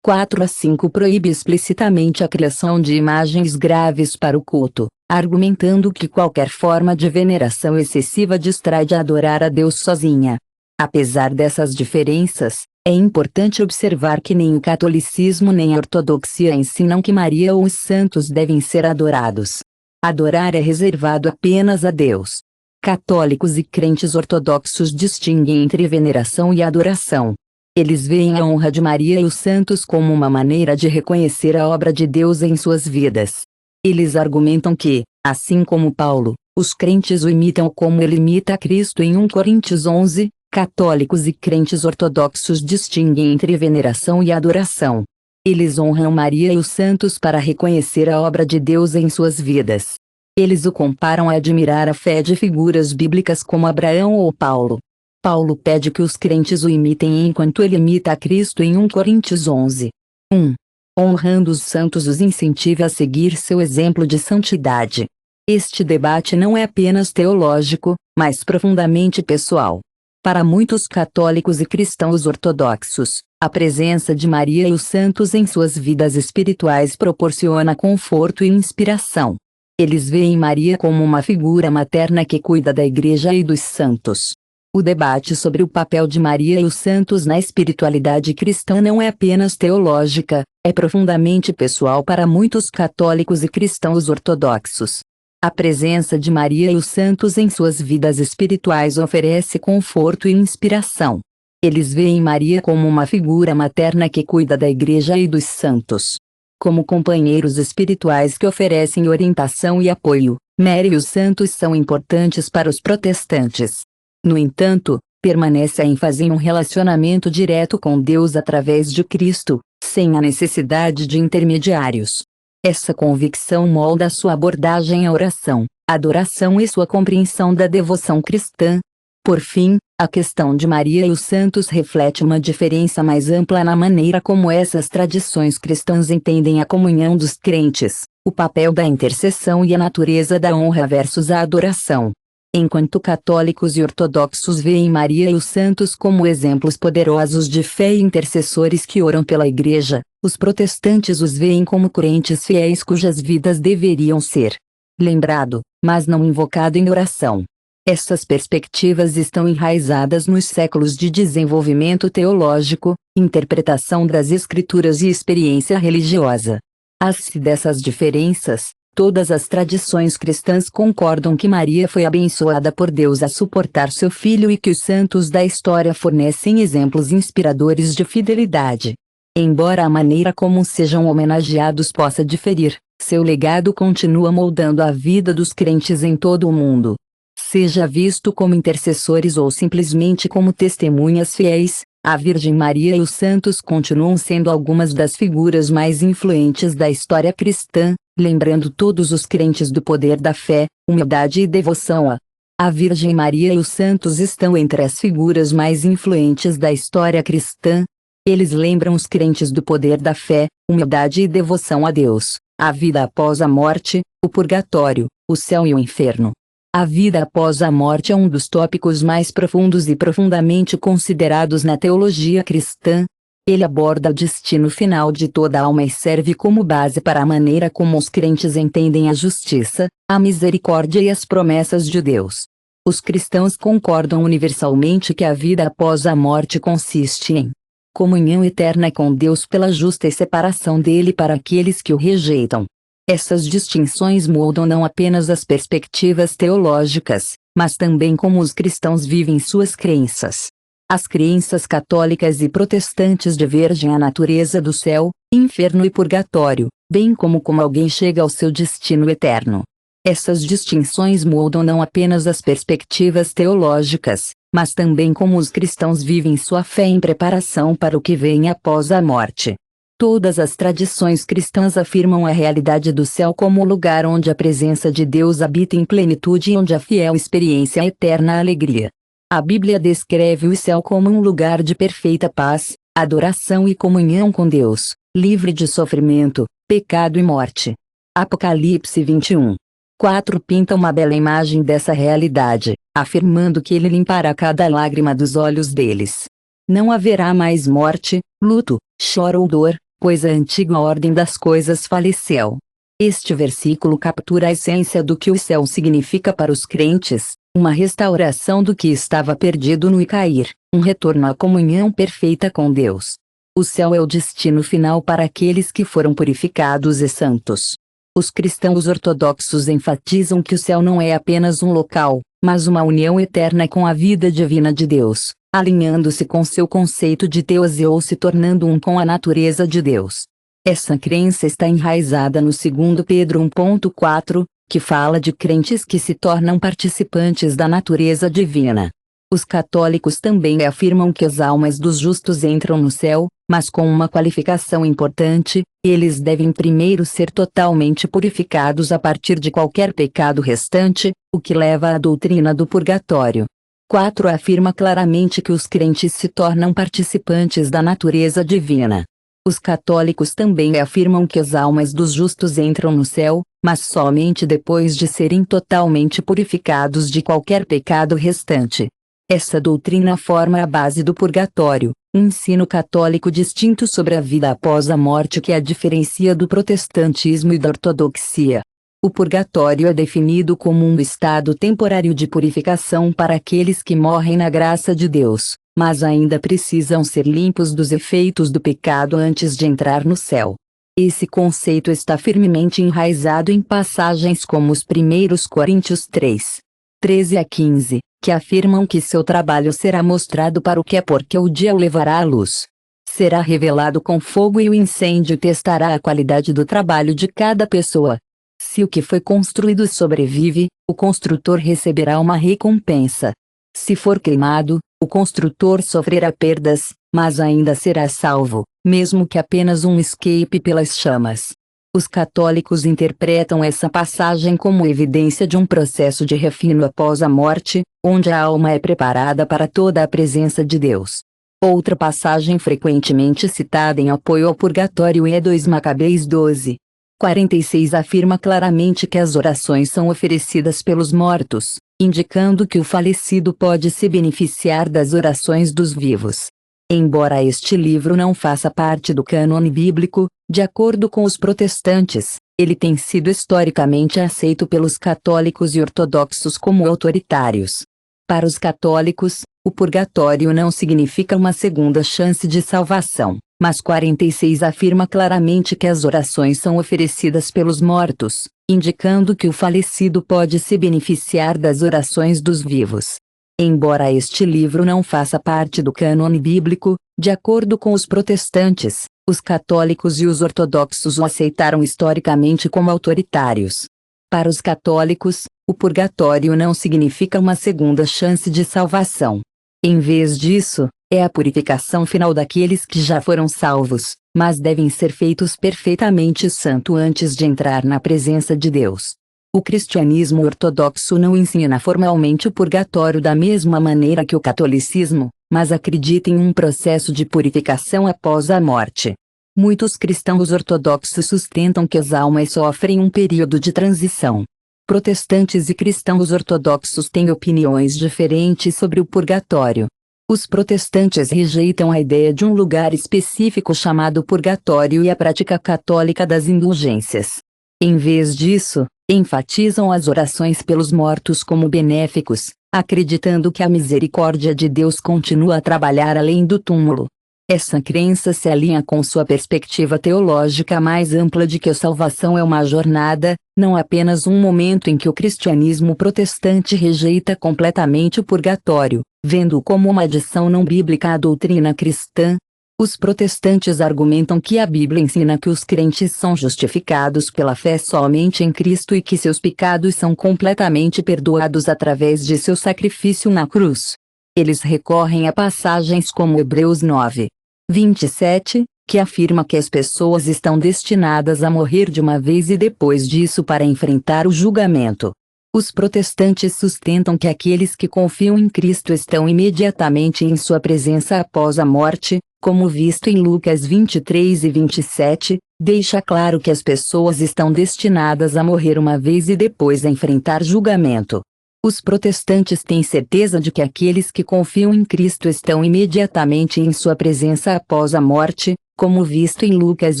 20:4-5 proíbe explicitamente a criação de imagens graves para o culto, argumentando que qualquer forma de veneração excessiva distrai de adorar a Deus sozinha. Apesar dessas diferenças, é importante observar que nem o catolicismo nem a ortodoxia ensinam que Maria ou os santos devem ser adorados. Adorar é reservado apenas a Deus. Católicos e crentes ortodoxos distinguem entre veneração e adoração. Eles veem a honra de Maria e os santos como uma maneira de reconhecer a obra de Deus em suas vidas. Eles argumentam que, assim como Paulo, os crentes o imitam como ele imita a Cristo em 1 Coríntios 11, católicos e crentes ortodoxos distinguem entre veneração e adoração. Eles honram Maria e os santos para reconhecer a obra de Deus em suas vidas. Eles o comparam a admirar a fé de figuras bíblicas como Abraão ou Paulo. Paulo pede que os crentes o imitem enquanto ele imita a Cristo em 1 Coríntios 11:1. honrando os santos os incentive a seguir seu exemplo de santidade. Este debate não é apenas teológico, mas profundamente pessoal. Para muitos católicos e cristãos ortodoxos, a presença de Maria e os santos em suas vidas espirituais proporciona conforto e inspiração. Eles veem Maria como uma figura materna que cuida da Igreja e dos santos. O debate sobre o papel de Maria e os santos na espiritualidade cristã não é apenas teológica, é profundamente pessoal para muitos católicos e cristãos ortodoxos. A presença de Maria e os santos em suas vidas espirituais oferece conforto e inspiração. Eles veem Maria como uma figura materna que cuida da Igreja e dos santos. Como companheiros espirituais que oferecem orientação e apoio, Maria e os santos são importantes para os protestantes. No entanto, permanece a ênfase em um relacionamento direto com Deus através de Cristo, sem a necessidade de intermediários. Essa convicção molda sua abordagem à oração, adoração e sua compreensão da devoção cristã. Por fim, a questão de Maria e os santos reflete uma diferença mais ampla na maneira como essas tradições cristãs entendem a comunhão dos crentes, o papel da intercessão e a natureza da honra versus a adoração. Enquanto católicos e ortodoxos veem Maria e os santos como exemplos poderosos de fé e intercessores que oram pela Igreja, os protestantes os veem como crentes fiéis cujas vidas deveriam ser lembrado, mas não invocado em oração. Essas perspectivas estão enraizadas nos séculos de desenvolvimento teológico, interpretação das Escrituras e experiência religiosa. Às dessas diferenças, todas as tradições cristãs concordam que Maria foi abençoada por Deus a suportar seu filho e que os santos da história fornecem exemplos inspiradores de fidelidade. Embora a maneira como sejam homenageados possa diferir, seu legado continua moldando a vida dos crentes em todo o mundo. Seja visto como intercessores ou simplesmente como testemunhas fiéis, a Virgem Maria e os santos continuam sendo algumas das figuras mais influentes da história cristã, lembrando todos os crentes do poder da fé, humildade e devoção a Virgem Maria e os santos estão entre as figuras mais influentes da história cristã. Eles lembram os crentes do poder da fé, humildade e devoção a Deus, a vida após a morte, o purgatório, o céu e o inferno. A vida após a morte é um dos tópicos mais profundos e profundamente considerados na teologia cristã. Ele aborda o destino final de toda alma e serve como base para a maneira como os crentes entendem a justiça, a misericórdia e as promessas de Deus. Os cristãos concordam universalmente que a vida após a morte consiste em comunhão eterna com Deus pela justa separação dele para aqueles que o rejeitam. Essas distinções moldam não apenas as perspectivas teológicas, mas também como os cristãos vivem suas crenças. As crenças católicas e protestantes divergem a natureza do céu, inferno e purgatório, bem como alguém chega ao seu destino eterno. Essas distinções moldam não apenas as perspectivas teológicas, mas também como os cristãos vivem sua fé em preparação para o que vem após a morte. Todas as tradições cristãs afirmam a realidade do céu como o lugar onde a presença de Deus habita em plenitude e onde a fiel experiência a eterna alegria. A Bíblia descreve o céu como um lugar de perfeita paz, adoração e comunhão com Deus, livre de sofrimento, pecado e morte. Apocalipse 21:4 pinta uma bela imagem dessa realidade, afirmando que ele limpará cada lágrima dos olhos deles. Não haverá mais morte, luto, choro ou dor, pois a antiga ordem das coisas faleceu. Este versículo captura a essência do que o céu significa para os crentes, uma restauração do que estava perdido no cair, um retorno à comunhão perfeita com Deus. O céu é o destino final para aqueles que foram purificados e santos. Os cristãos ortodoxos enfatizam que o céu não é apenas um local, mas uma união eterna com a vida divina de Deus, alinhando-se com seu conceito de Deus ou se tornando um com a natureza de Deus. Essa crença está enraizada no 2 Pedro 1.4, que fala de crentes que se tornam participantes da natureza divina. Os católicos também afirmam que as almas dos justos entram no céu, mas com uma qualificação importante: eles devem primeiro ser totalmente purificados a partir de qualquer pecado restante, o que leva à doutrina do purgatório. 4 afirma claramente que os crentes se tornam participantes da natureza divina. Os católicos também afirmam que as almas dos justos entram no céu, mas somente depois de serem totalmente purificados de qualquer pecado restante. Essa doutrina forma a base do purgatório, um ensino católico distinto sobre a vida após a morte que a diferencia do protestantismo e da ortodoxia. O purgatório é definido como um estado temporário de purificação para aqueles que morrem na graça de Deus, mas ainda precisam ser limpos dos efeitos do pecado antes de entrar no céu. Esse conceito está firmemente enraizado em passagens como os 1 Coríntios 3, 13 a 15, que afirmam que seu trabalho será mostrado para o que é porque o dia o levará à luz. Será revelado com fogo e o incêndio testará a qualidade do trabalho de cada pessoa. Se o que foi construído sobrevive, o construtor receberá uma recompensa. Se for queimado, o construtor sofrerá perdas, mas ainda será salvo, mesmo que apenas um escape pelas chamas. Os católicos interpretam essa passagem como evidência de um processo de refino após a morte, onde a alma é preparada para toda a presença de Deus. Outra passagem frequentemente citada em apoio ao purgatório é 2 Macabeus 12, 46 afirma claramente que as orações são oferecidas pelos mortos, indicando que o falecido pode se beneficiar das orações dos vivos. Embora este livro não faça parte do cânone bíblico, de acordo com os protestantes, ele tem sido historicamente aceito pelos católicos e ortodoxos como autoritários. Para os católicos, o purgatório não significa uma segunda chance de salvação, mas 46 afirma claramente que as orações são oferecidas pelos mortos, indicando que o falecido pode se beneficiar das orações dos vivos. Embora este livro não faça parte do cânone bíblico, de acordo com os protestantes, os católicos e os ortodoxos o aceitaram historicamente como autoritários. Para os católicos, o purgatório não significa uma segunda chance de salvação. Em vez disso, é a purificação final daqueles que já foram salvos, mas devem ser feitos perfeitamente santo antes de entrar na presença de Deus. O cristianismo ortodoxo não ensina formalmente o purgatório da mesma maneira que o catolicismo, mas acredita em um processo de purificação após a morte. Muitos cristãos ortodoxos sustentam que as almas sofrem um período de transição. Protestantes e cristãos ortodoxos têm opiniões diferentes sobre o purgatório. Os protestantes rejeitam a ideia de um lugar específico chamado purgatório e a prática católica das indulgências. Em vez disso, enfatizam as orações pelos mortos como benéficos, acreditando que a misericórdia de Deus continua a trabalhar além do túmulo. Essa crença se alinha com sua perspectiva teológica mais ampla de que a salvação é uma jornada, não apenas um momento em que o cristianismo protestante rejeita completamente o purgatório, vendo-o como uma adição não bíblica à doutrina cristã. Os protestantes argumentam que a Bíblia ensina que os crentes são justificados pela fé somente em Cristo e que seus pecados são completamente perdoados através de seu sacrifício na cruz. Eles recorrem a passagens como Hebreus 9, 27, que afirma que as pessoas estão destinadas a morrer de uma vez e depois disso para enfrentar o julgamento. Os protestantes sustentam que aqueles que confiam em Cristo estão imediatamente em sua presença após a morte, como visto em Lucas 23 e 27, deixa claro que as pessoas estão destinadas a morrer uma vez e depois a enfrentar julgamento. Os protestantes têm certeza de que aqueles que confiam em Cristo estão imediatamente em sua presença após a morte, como visto em Lucas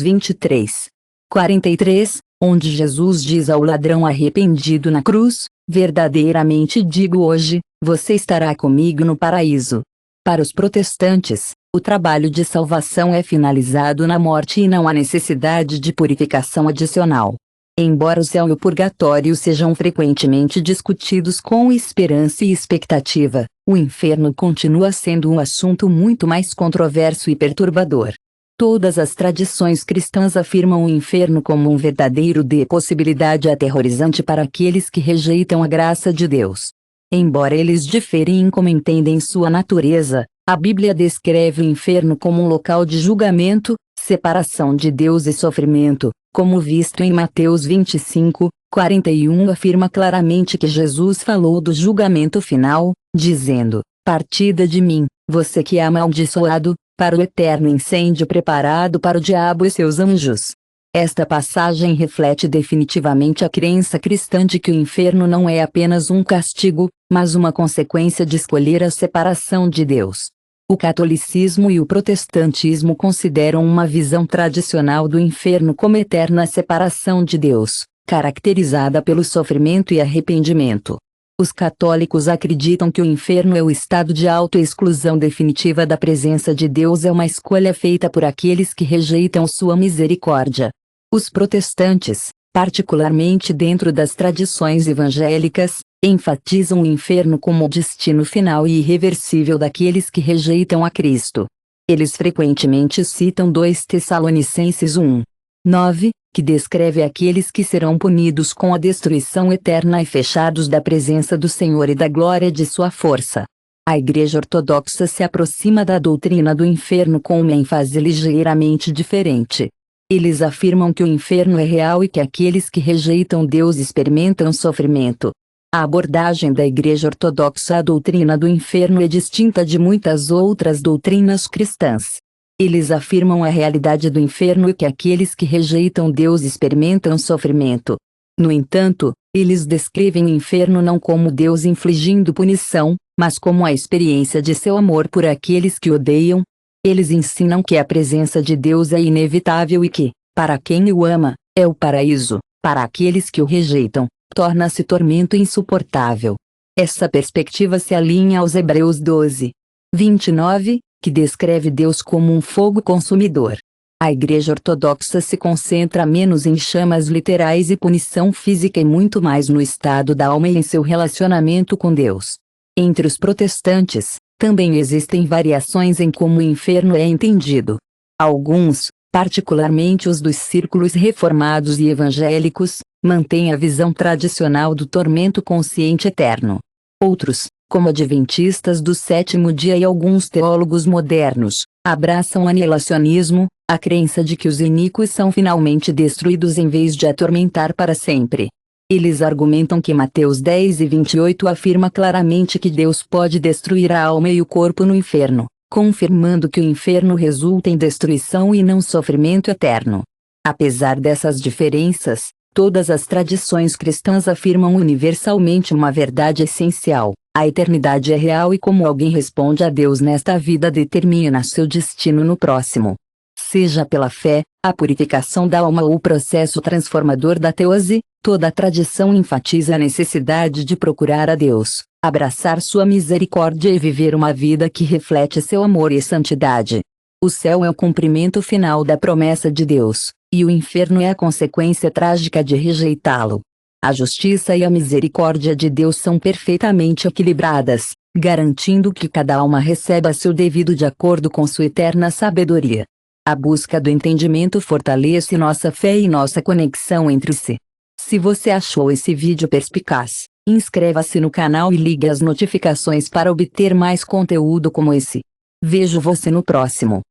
23, 43, onde Jesus diz ao ladrão arrependido na cruz: verdadeiramente digo hoje, você estará comigo no paraíso. Para os protestantes, o trabalho de salvação é finalizado na morte e não há necessidade de purificação adicional. Embora o céu e o purgatório sejam frequentemente discutidos com esperança e expectativa, o inferno continua sendo um assunto muito mais controverso e perturbador. Todas as tradições cristãs afirmam o inferno como um verdadeiro possibilidade aterrorizante para aqueles que rejeitam a graça de Deus. Embora eles diferem em como entendem sua natureza, a Bíblia descreve o inferno como um local de julgamento, separação de Deus e sofrimento, como visto em Mateus 25, 41 afirma claramente que Jesus falou do julgamento final, dizendo: partida de mim, você que é amaldiçoado, para o eterno incêndio preparado para o diabo e seus anjos. Esta passagem reflete definitivamente a crença cristã de que o inferno não é apenas um castigo, mas uma consequência de escolher a separação de Deus. O catolicismo e o protestantismo consideram uma visão tradicional do inferno como eterna separação de Deus, caracterizada pelo sofrimento e arrependimento. Os católicos acreditam que o inferno é o estado de autoexclusão definitiva da presença de Deus, é uma escolha feita por aqueles que rejeitam sua misericórdia. Os protestantes, particularmente dentro das tradições evangélicas, enfatizam o inferno como o destino final e irreversível daqueles que rejeitam a Cristo. Eles frequentemente citam 2 Tessalonicenses 1:9, que descreve aqueles que serão punidos com a destruição eterna e fechados da presença do Senhor e da glória de sua força. A Igreja Ortodoxa se aproxima da doutrina do inferno com uma ênfase ligeiramente diferente. Eles afirmam que o inferno é real e que aqueles que rejeitam Deus experimentam sofrimento. A abordagem da Igreja Ortodoxa à doutrina do inferno é distinta de muitas outras doutrinas cristãs. Eles afirmam a realidade do inferno e que aqueles que rejeitam Deus experimentam sofrimento. No entanto, eles descrevem o inferno não como Deus infligindo punição, mas como a experiência de seu amor por aqueles que odeiam. Eles ensinam que a presença de Deus é inevitável e que, para quem o ama, é o paraíso; para aqueles que o rejeitam, torna-se tormento insuportável. Essa perspectiva se alinha aos Hebreus 12:29, que descreve Deus como um fogo consumidor. A Igreja Ortodoxa se concentra menos em chamas literais e punição física e muito mais no estado da alma e em seu relacionamento com Deus. Entre os protestantes, também existem variações em como o inferno é entendido. Alguns, particularmente os dos círculos reformados e evangélicos, mantêm a visão tradicional do tormento consciente eterno. Outros, como adventistas do sétimo dia e alguns teólogos modernos, abraçam o anihilacionismo, a crença de que os iníquos são finalmente destruídos em vez de atormentar para sempre. Eles argumentam que Mateus 10:28 afirma claramente que Deus pode destruir a alma e o corpo no inferno, confirmando que o inferno resulta em destruição e não sofrimento eterno. Apesar dessas diferenças, todas as tradições cristãs afirmam universalmente uma verdade essencial: a eternidade é real e como alguém responde a Deus nesta vida determina seu destino no próximo. Seja pela fé, a purificação da alma ou o processo transformador da teose, toda a tradição enfatiza a necessidade de procurar a Deus, abraçar sua misericórdia e viver uma vida que reflete seu amor e santidade. O céu é o cumprimento final da promessa de Deus, e o inferno é a consequência trágica de rejeitá-lo. A justiça e a misericórdia de Deus são perfeitamente equilibradas, garantindo que cada alma receba seu devido de acordo com sua eterna sabedoria. A busca do entendimento fortalece nossa fé e nossa conexão entre si. Se você achou esse vídeo perspicaz, inscreva-se no canal e ligue as notificações para obter mais conteúdo como esse. Vejo você no próximo.